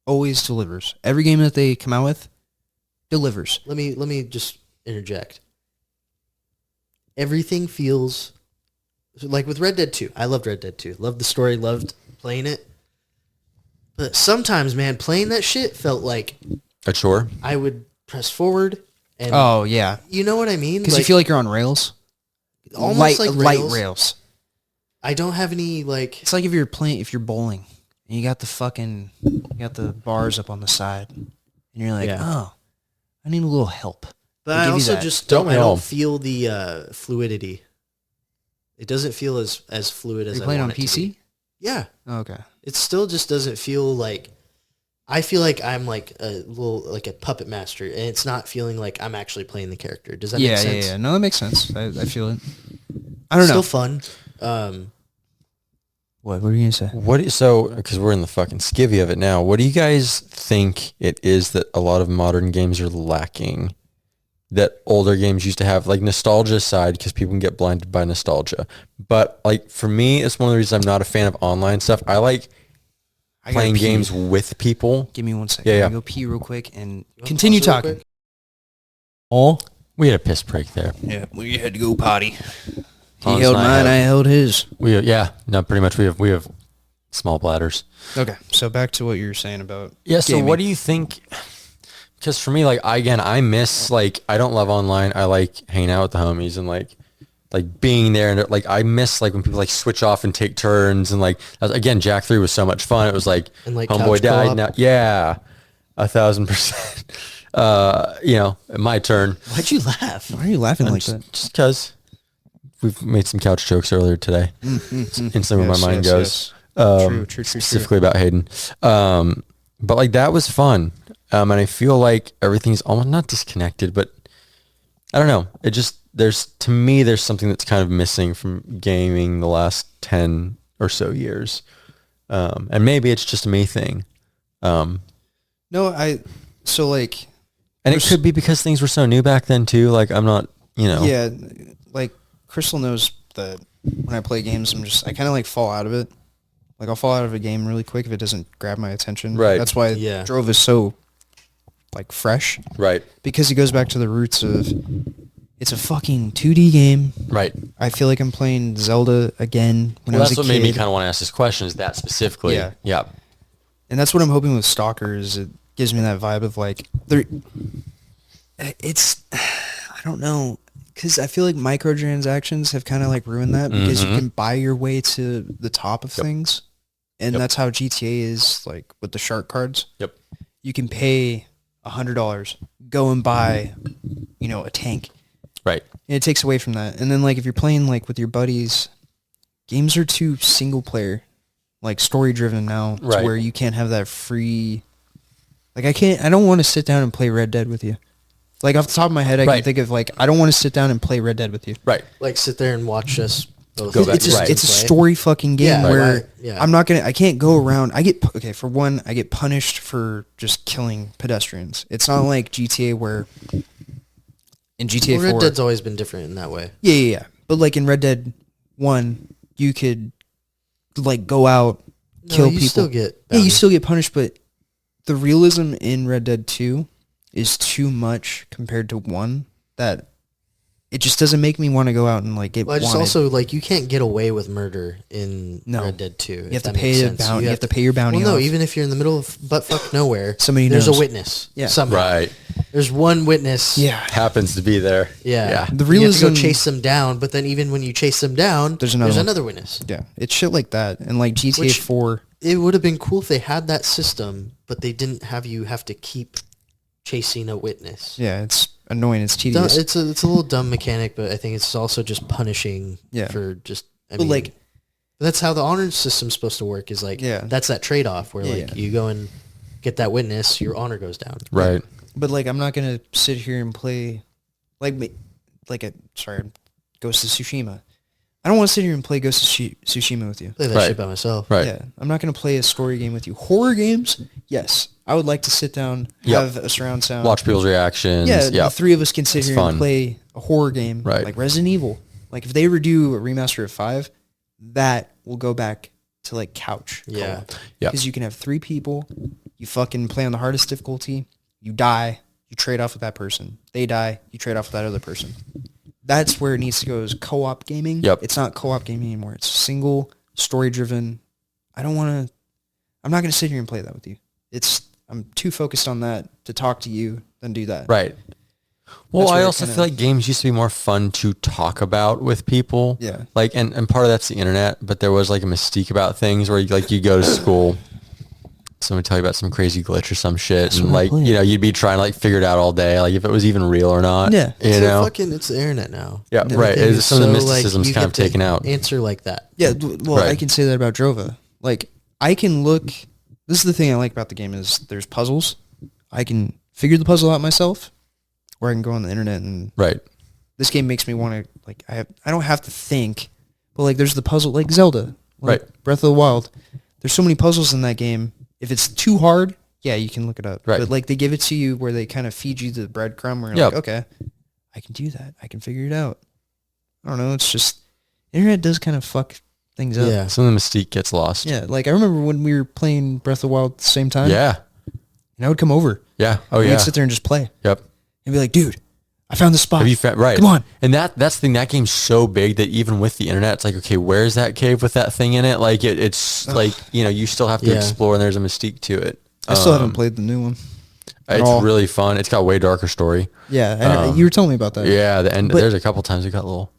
always delivers. Every game that they come out with delivers. Let me just interject. Everything feels like with Red Dead 2. I loved Red Dead 2. Loved the story, loved playing it. But sometimes, man, playing that shit felt like A chore? I would press forward and Oh, yeah. you know what I mean? Because you feel like you're on rails. almost like light rails. rails. I don't have any like It's like if you're bowling and you got the bars up on the side and you're like, Yeah. oh, I need a little help. but They I give you also that. just Don't don't we I all? don't feel the fluidity. It doesn't feel as fluid Are as you I playing on want it to be. PC? Yeah. Oh, okay. It still just doesn't feel like I feel like I'm like a puppet master, and it's not feeling like I'm actually playing the character. Does that make sense? Yeah. No, that makes sense. I feel it. I don't know. Still fun. What were you gonna say? Because we're in the fucking skivvy of it now, what do you guys think it is that a lot of modern games are lacking that older games used to have? Like, nostalgia aside, because people can get blinded by nostalgia. But like, for me, it's one of the reasons I'm not a fan of online stuff. I like I gotta playing pee. games with people. Give me 1 second. Yeah, I'm yeah. gonna go pee real quick and You wanna continue pause it real talking. quick? Oh, we had a piss break there. Yeah, we had to go potty. He Hans held and I mine, have- I held his. Pretty much we have small bladders. Okay, so back to what you were saying about Yeah, so gaming. what do you think? Because for me, like, I miss, like, I don't love online. I like hanging out with the homies and like being there, and like I miss like when people like switch off and take turns, and like again, Jack 3 was so much fun. It was like, And, like, homeboy couch died co-op. now. Yeah, 1,000%. My turn. Why'd you laugh? Why are you laughing like that? Just because we've made some couch jokes earlier today. Instantly where my mind goes. True. Specifically about Hayden. But like that was fun. And I feel like everything's almost not disconnected, but I don't know. It just, there's something that's kind of missing from gaming the last 10 or so years. And maybe it's just a me thing. No, so like, And it could be because things were so new back then too. Like I'm not, yeah, like Crystal knows that when I play games, I kind of like fall out of it. Like I'll fall out of a game really quick if it doesn't grab my attention. Right. That's why Yeah. Drove is so like fresh, Right. because it goes back to the roots of it's a fucking 2D game. Right. I feel like I'm playing Zelda again when I was That's a what kid. made me kind of want to ask this question, is that specifically. Yeah. Yeah. And that's what I'm hoping with Stalker is it gives me that vibe of like it's I don't know, because I feel like microtransactions have kind of like ruined that, because you can buy your way to the top of things, and that's how GTA is like with the shark cards. Yep. You can pay $100, go and buy, a tank. Right. And it takes away from that. And then like if you're playing like with your buddies, games are too single player, like story driven now, to Right. where you can't have that free. Like I don't want to sit down and play Red Dead with you. Like off the top of my head, I Right. can think of like I don't want to sit down and play Red Dead with you. Right. Like sit there and watch us both. Go back- It's just, right. it's a play. story fucking game Yeah, where right, yeah. I can't go around. For one, I get punished for just killing pedestrians. It's not like GTA where in GTA Well, 4. Red Dead's always been different in that way. Yeah. But like in Red Dead 1, you could like go out, kill you people. still get Yeah, you bounties. still get punished, but the realism in Red Dead 2 is too much compared to 1 that it just doesn't make me want to go out and like get Well, I just wanted. also like you can't get away with murder in No. Red Dead 2. You have to pay a bounty. You have to pay your bounty Well, no, off. even if you're in the middle of buttfuck nowhere, Somebody there's knows. a witness. Yeah. somehow. Right. There's one witness. Yeah. Happens to be there. Yeah. Yeah. The You have to go realism- chase them down, but then even when you chase them down, There's another one. witness. Yeah. It's shit like that. And like GTA Which- 4. It would have been cool if they had that system, but they didn't have you have to keep chasing a witness. Yeah, it's annoying. It's Dumb- tedious. It's a little dumb mechanic, but I think it's also just punishing Yeah. for just. I But, mean, like- that's how the honor system's supposed to work. Is like Yeah. that's that trade off where Yeah, like yeah. you go and get that witness, your honor goes down. Right. But like, I'm not gonna sit here and play like Ghost of Tsushima. I don't want to sit here and play Ghost of Tsushima with you. Play that shit by myself. Right. Yeah, I'm not going to play a story game with you. Horror games, yes. I would like to sit down, have a surround sound. Watch people's reactions. Yeah, the three of us can sit here fun. and play a horror game like Resident Evil. Like if they ever do a remaster of 5, that will go back to like couch. Yeah. Because you can have 3 people, you fucking play on the hardest difficulty, you die, you trade off with that person. They die, you trade off with that other person. That's where it needs to go is co-op gaming. Yep. It's not co-op gaming anymore. It's single, story-driven. I'm not going to sit here and play that with you. I'm too focused on that to talk to you than do that. Right. Well, I also feel like games used to be more fun to talk about with people. Yeah. Like, and part of that's the internet, but there was like a mystique about things where you go to school, someone would tell you about some crazy glitch or some shit, That's and like, you know, you'd be trying to like figure it out all day, like if it was even real or not. Yeah. You know? It's the internet now. Yeah, right. Some of the mysticism's you kind of get to taken out. Answer like that. Yeah, well, I can say that about Drova. Like, I can look... This is the thing I like about the game is there's puzzles. I can figure the puzzle out myself, or I can go on the internet and... Right. This game makes me want to, like, I don't have to think, but, like, there's the puzzle, like Zelda. Like right. Breath of the Wild. There's so many puzzles in that game. If it's too hard, yeah, you can look it up. Right. But, like, they give it to you where they kind of feed you the breadcrumb where you're like, okay, I can do that. I can figure it out. I don't know. It's just, internet does kind of fuck things up. Yeah. Some of the mystique gets lost. Yeah. Like, I remember when we were playing Breath of the Wild at the same time. Yeah. And I would come over. Yeah. Oh, yeah. We'd sit there and just play. Yep. And be like, dude, I found the spot. Have you found, right. Come on. And that's the thing, that game's so big that even with the internet, it's like, okay, where's that cave with that thing in it? Like it's like, you know, you still have to explore and there's a mystique to it. I still haven't played the new one. It's really fun. It's got a way darker story. Yeah. And you were telling me about that. Yeah. There's a couple times it got a little.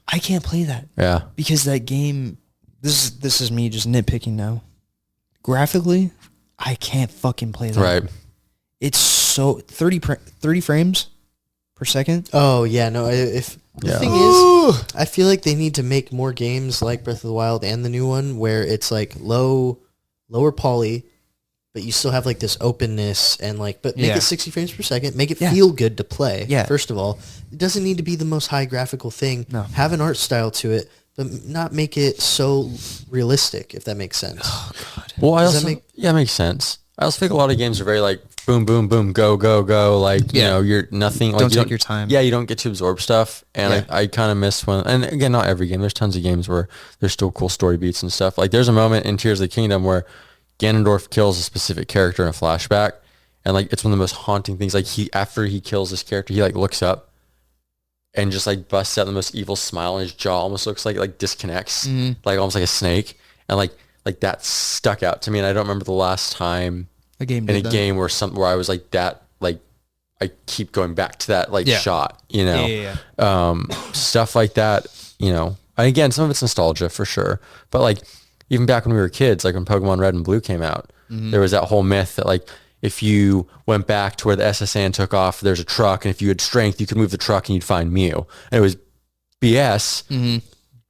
I can't play that. Yeah. Because that game, this is me just nitpicking now. Graphically, I can't fucking play that. Right. It's so 30 frames per second. Oh yeah, no. The thing is, I feel like they need to make more games like Breath of the Wild and the new one where it's like lower poly, but you still have like this openness and like, but make it 60 frames per second. Make it feel good to play. Yeah. First of all, it doesn't need to be the most high graphical thing. No. Have an art style to it, but not make it so realistic. If that makes sense. Oh god. Well, it makes sense. I also think a lot of games are very like boom, boom, boom, go, go, go. Like, you know, you're nothing. Like, don't take your time. Yeah, you don't get to absorb stuff. And I kind of miss when, and again, not every game. There's tons of games where there's still cool story beats and stuff. Like there's a moment in Tears of the Kingdom where Ganondorf kills a specific character in a flashback. And like, it's one of the most haunting things. Like after he kills this character, he like looks up and just like busts out the most evil smile and his jaw almost looks like it like disconnects, like almost like a snake. And like that stuck out to me. And I don't remember the last time game where I was like that, like I keep going back to that like shot, you know, stuff like that, you know, again, some of it's nostalgia for sure. But like even back when we were kids, like when Pokemon Red and Blue came out, there was that whole myth that like, if you went back to where the SSN took off, there's a truck. And if you had strength, you could move the truck and you'd find Mew. And it was BS.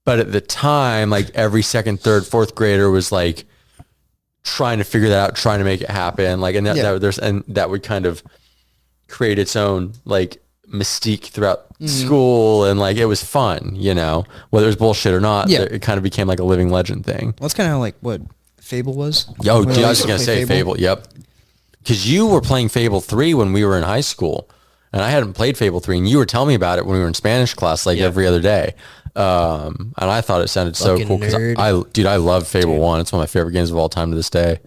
But at the time, like every second, third, fourth grader was like trying to figure that out, trying to make it happen. Like, and that would kind of create its own like mystique throughout school. And like, it was fun, you know, whether it was bullshit or not, it kind of became like a living legend thing. Well, that's kind of like what Fable was. Yo, dude, I was going to say Fable. Yep. Because you were playing Fable 3 when we were in high school. And I hadn't played Fable 3, and you were telling me about it when we were in Spanish class, like every other day. And I thought it sounded so cool because I love Fable 1. It's one of my favorite games of all time to this day.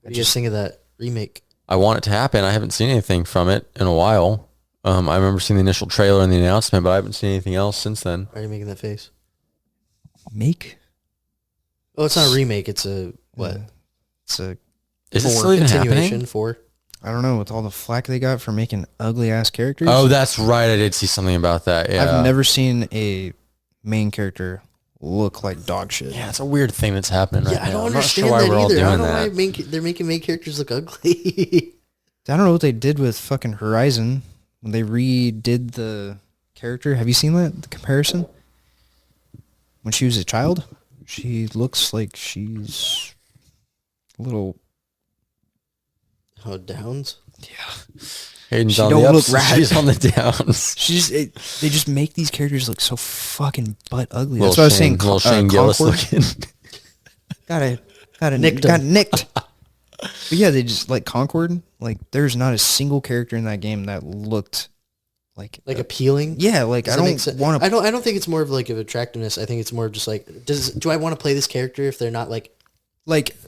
What do you just think of that remake? I want it to happen. I haven't seen anything from it in a while. I remember seeing the initial trailer and the announcement, but I haven't seen anything else since then. Why are you making that face? Make? Oh, it's not a remake. It's a what? It's a Is it still even happening? I don't know, with all the flack they got for making ugly ass characters. Oh, that's right. I did see something about that. Yeah. I've never seen a main character look like dog shit. Yeah, it's a weird thing that's happening right now. I don't I'm understand not sure why we're all either. doing I don't know that. why they're making main characters look ugly. I don't know what they did with fucking Horizon when they redid the character. Have you seen that, the comparison? When she was a child, she looks like she's a little... Oh, Downs? Yeah. Hayden's She on don't the look ups. rad. She's on the downs. They just make these characters look so fucking butt ugly. Little That's what I was saying. Little Shane Gillis Concord looking. got nicked. But yeah, they just like Concord. Like, there's not a single character in that game that looked like appealing. Yeah, like Does I that make don't sense? want to. I don't think it's more of like of attractiveness. I think it's more of just like, do I want to play this character if they're not like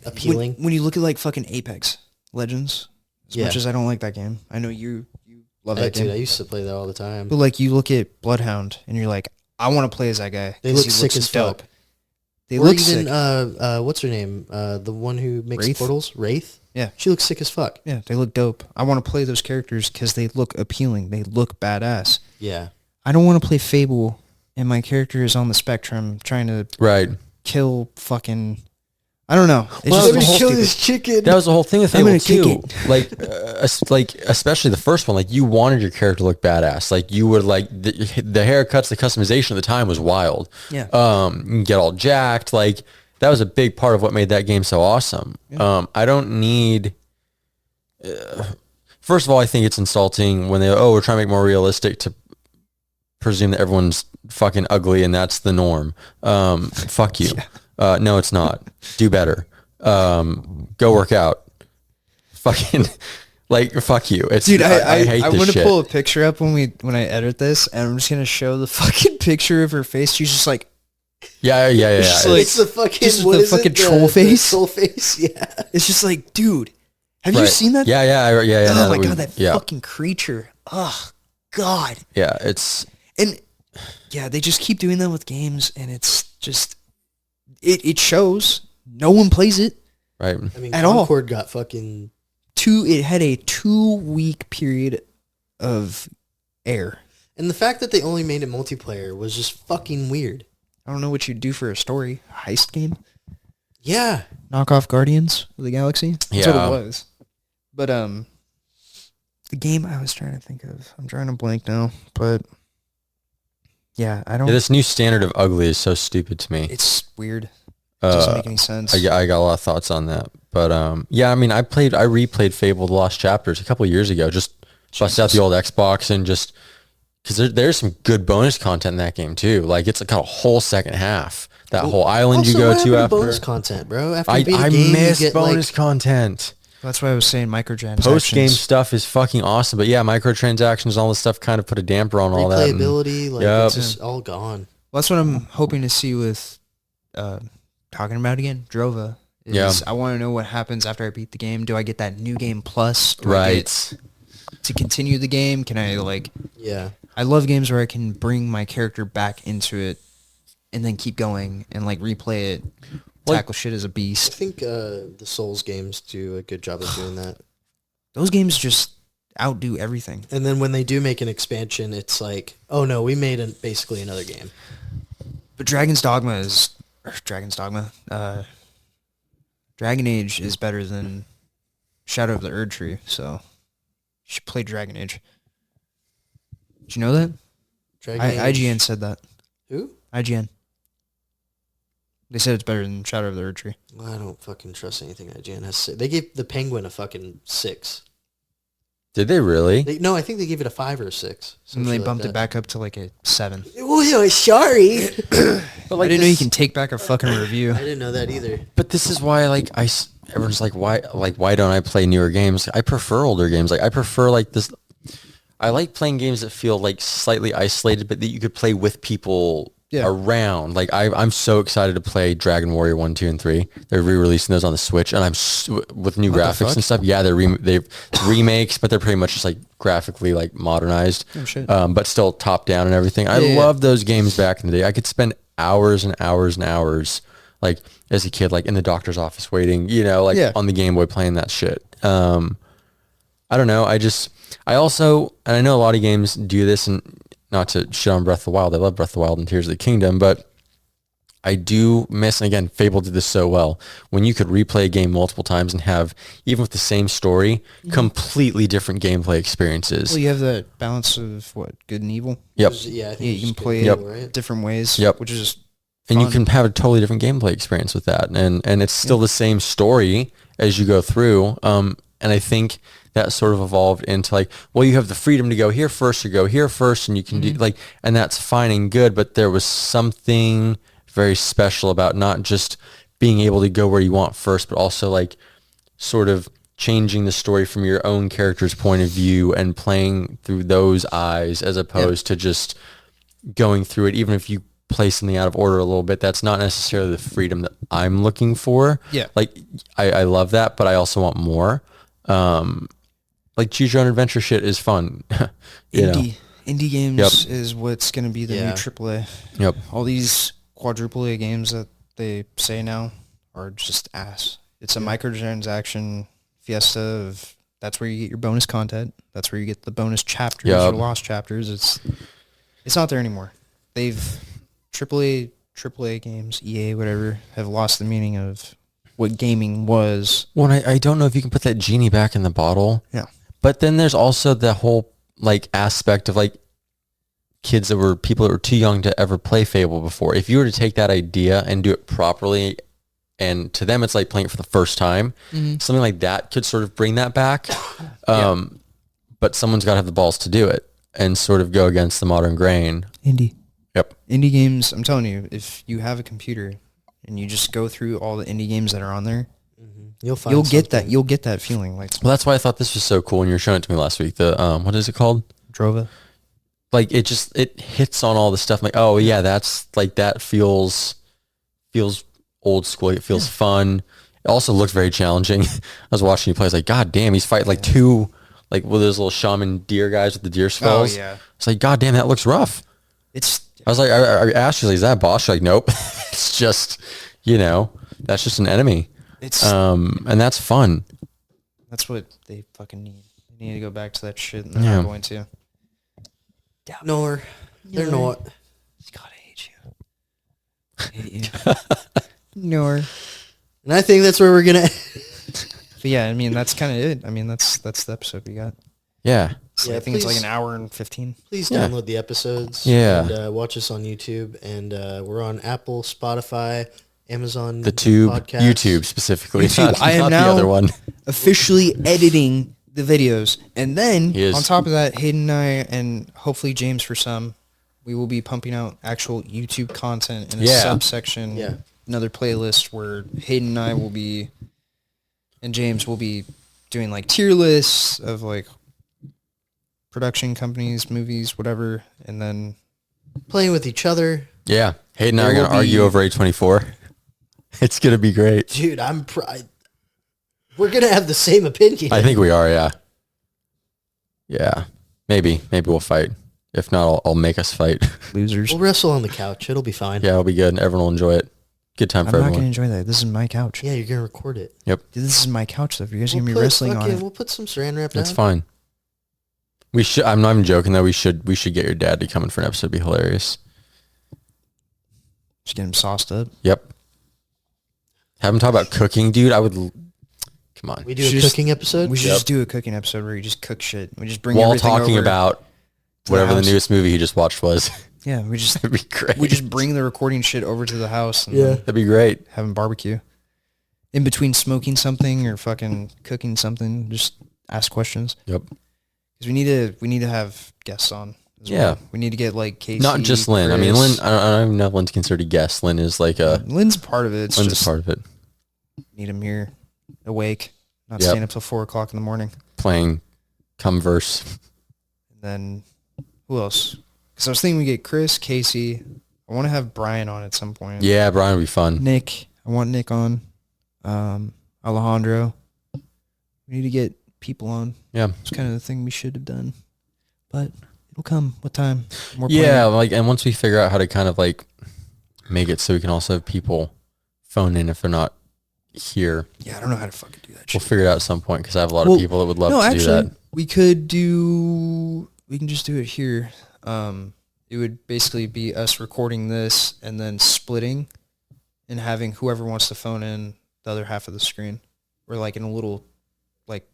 appealing? When you look at like fucking Apex Legends, as much as I don't like that game, I know you love that game. Dude, I used to play that all the time. But like, you look at Bloodhound and you're like, I want to play as that guy. They look sick as fuck. They or look even sick. What's her name? The one who makes Wraith? portals, Wraith. Yeah, she looks sick as fuck. Yeah, they look dope. I want to play those characters because they look appealing. They look badass. Yeah. I don't want to play Fable and my character is on the spectrum trying to kill fucking. I don't know. It's Well, just let me the kill whole this chicken. That was the whole thing with I'm Fable gonna kick too. Like especially the first one. Like, you wanted your character to look badass. Like, you would like the haircuts, the customization at the time was wild. Yeah. You can get all jacked. Like, that was a big part of what made that game so awesome. Yeah. I don't need. First of all, I think it's insulting when we're trying to make more realistic to presume that everyone's fucking ugly and that's the norm. Fuck you. No, it's not. Do better. Go work out. Fucking fuck you. It's, dude, I hate I this want to shit. pull a picture up when I edit this, and I'm just gonna show the fucking picture of her face. She's just like, Yeah. It's like- It's the fucking just what the is fucking it? troll face? Soul face. Yeah. it's just like, dude, have you Right. seen that? Yeah. Oh my god, that fucking creature. Oh god. Yeah, it's And yeah, they just keep doing that with games, and it's just it shows. No one plays it. right. I mean, At all. Concord got fucking. It had a 2-week period of air. And the fact that they only made it multiplayer was just fucking weird. I don't know what you'd do for a story. A heist game? Yeah. Knock off Guardians of the Galaxy? That's what Yeah. it was. But the game I was trying to think of, I'm drawing a blank now, but yeah, I don't. Yeah, this new standard of ugly is so stupid to me. It's weird. It doesn't make any sense. I got a lot of thoughts on that, but yeah, I mean, I replayed Fable: The Lost Chapters a couple of years ago. Just busted out the old Xbox and just because there's some good bonus content in that game too. Like, it's got a whole second half. That whole island you Also, go what to happened after. bonus content, bro. After I you beat a game, miss you get bonus content. That's why I was saying microtransactions. Post game stuff is fucking awesome, but yeah, microtransactions, all this stuff kind of put a damper on all that. and- replayability. Like, Yep. it's just all gone. Well, that's what I'm hoping to see with talking about again, Drova. Yeah. I want to know what happens after I beat the game. Do I get that new game plus? Do I Right. get to continue the game? Can I Yeah. I love games where I can bring my character back into it and then keep going and replay it. Tackle shit as a I beast. think the Souls games do a good job of doing that. Those games just outdo everything. And then when they do make an expansion, it's like, oh no, we made basically another game. But Dragon Age is better than Shadow of the Erd Tree, so you should play Dragon Age. Did you know that? IGN said that. Who? IGN. They said it's better than Shadow of the Erd Tree. Well, I don't fucking trust anything IGN has to say. They gave the Penguin a fucking 6. Did they really? No, I think they gave it a 5 or a 6. And they bumped it back up to a 7. Oh, sorry. But I didn't know you can take back a fucking review. I didn't know that either. But this is why, everyone's like, why don't I play newer games? I prefer older games. I prefer this. I like playing games that feel slightly isolated, but that you could play with people around. I'm so excited to play Dragon Warrior 1, 2, and 3. They're re-releasing those on the Switch, and with new graphics and stuff. Yeah, they're remakes, but they're pretty much just graphically modernized. Oh, shit. But still top down and everything. I love those games back in the day. I could spend hours and hours and hours as a kid, in the doctor's office waiting, on the Game Boy playing that shit. I don't know. I also, and I know a lot of games do this, and not to shit on Breath of the Wild. I love Breath of the Wild and Tears of the Kingdom, but I do miss, and again, Fable did this so well, when you could replay a game multiple times and have, even with the same story, completely different gameplay experiences. Well, you have that balance of good and evil. Yep. Yeah, I think Yeah, you can play it different ways. Yep. Which is And you fun. can have a totally different gameplay experience with that. And it's still the same story as you go through. And I think that sort of evolved into like, well, you have the freedom to go here first or go here first, and you can do like, and that's fine and good, but there was something very special about not just being able to go where you want first, but also like sort of changing the story from your own character's point of view and playing through those eyes as opposed to just going through it. Even if you play something out of order a little bit, that's not necessarily the freedom that I'm looking for. Yeah. Like I love that, but I also want more. Like choose your own adventure shit is fun. Indie games is what's going to be the new AAA. Yep. All these quadruple A games that they say now are just ass. It's a microtransaction fiesta of that's where you get your bonus content. That's where you get the bonus chapters or lost chapters. It's not there anymore. They've AAA games, EA, whatever, have lost the meaning of what gaming was. Well, I don't know if you can put that genie back in the bottle. Yeah. But then there's also the whole like aspect of like people that were too young to ever play Fable before. If you were to take that idea and do it properly, and to them it's like playing it for the first time, something like that could sort of bring that back. But someone's got to have the balls to do it and sort of go against the modern grain. Indie. Yep. Indie games, I'm telling you, if you have a computer and you just go through all the indie games that are on there, you'll get that feeling. Like, well, that's why I thought this was so cool when you were showing it to me last week. The what is it called? Drova. Like it hits on all the stuff. I'm like, oh yeah, that's like that feels old school. It feels fun. It also looks very challenging. I was watching you play. I was like, God damn, he's fighting like two, like with those little shaman deer guys with the deer skulls. Oh yeah. It's like, God damn, that looks rough. I was like, I asked you, is that a boss? You're like, nope. It's just, that's just an enemy. And that's fun. That's what they fucking need. They need to go back to that shit, and they're not going to. No, they're not. God, I hate you. Nor. And I think that's where we're gonna. But yeah, I mean that's kind of it. I mean that's the episode we got. Yeah. So I think it's like an hour and 15. Please download the episodes. Yeah. And watch us on YouTube, and we're on Apple, Spotify, Amazon, the Tube, podcast. YouTube specifically. YouTube. I am not now the other one. officially editing the videos, and then He is. on top of that, Hayden and I, and hopefully James for some, we will be pumping out actual YouTube content in a subsection, another playlist where Hayden and I will be, and James will be doing like tier lists of like production companies, movies, whatever, and then playing with each other. Yeah. Hayden and I are going to argue over A24. It's going to be great. Dude, we're going to have the same opinion. I think we are, yeah. Yeah. Maybe we'll fight. If not, I'll make us fight. losers. We'll wrestle on the couch. It'll be fine. Yeah, it'll be good. Everyone will enjoy it. Good time for I'm not everyone. going to enjoy that. This is my couch. Yeah, you're going to record it. Yep. Dude, this is my couch, though. If you guys are going to be wrestling on it. We'll put some saran wrap down. That's fine. We should. I'm not even joking though. We should get your dad to come in for an episode. It'd be hilarious. Just get him sauced up. Yep. Have him talk about cooking, dude. Come on. We do a cooking episode? We should just do a cooking episode where you just cook shit. We just bring while everything talking over about whatever the newest movie he just watched was. Yeah, we just That'd be great. we just bring the recording shit over to the house and That'd be great. have him barbecue. In between smoking something or fucking cooking something, just ask questions. Yep. Because we need to have guests on. Yeah. We need to get like Casey. Not just Lynn. I mean, Chris. Lynn. I don't even know if Lynn's considered a guest. Lynn is like a. Lynn's part of it. It's Lynn's just a part of it. need him here, awake, not staying up till 4:00 in the morning. Playing Converse. And then who else? Because I was thinking we get Chris, Casey. I want to have Brian on at some point. Yeah, Brian would be fun. Nick. I want Nick on. Alejandro. We need to get people on. Yeah. It's kind of the thing we should have done. But it'll come with time. More Yeah, planning. like, and once we figure out how to kind of like make it so we can also have people phone in if they're not here. Yeah, I don't know how to fucking do that shit. We'll figure it out at some point because I have a lot of people that would love to do that. We can just do it here. It would basically be us recording this and then splitting and having whoever wants to phone in the other half of the screen. We're like in a little like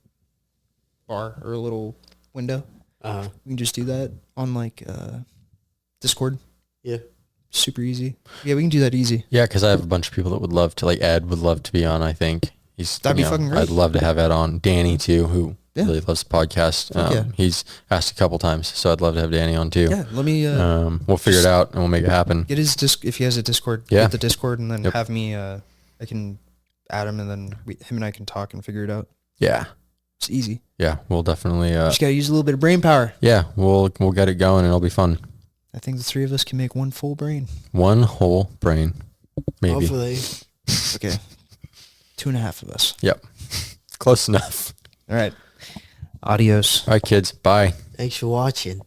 bar or a little window. We can just do that on like Discord. Yeah. Super easy. Yeah, we can do that easy. Yeah, because I have a bunch of people that would love to, like Ed would love to be on, I think. That'd be fucking great. I'd love to have Ed on. Danny too, who Yeah. really loves the podcast. Yeah. He's asked a couple times, so I'd love to have Danny on too. Yeah, let me. We'll figure it out and we'll make it happen. Get his if he has a Discord. Yeah. Get the Discord and then Yep. have me. I can add him and then him and I can talk and figure it out. Yeah. It's easy. Yeah. We'll definitely. Just gotta use a little bit of brain power. Yeah. We'll get it going and it'll be fun. I think the three of us can make one full brain. One whole brain, maybe. Hopefully. Okay. 2.5 of us. Yep. Close enough. All right. Adios. All right, kids. Bye. Thanks for watching.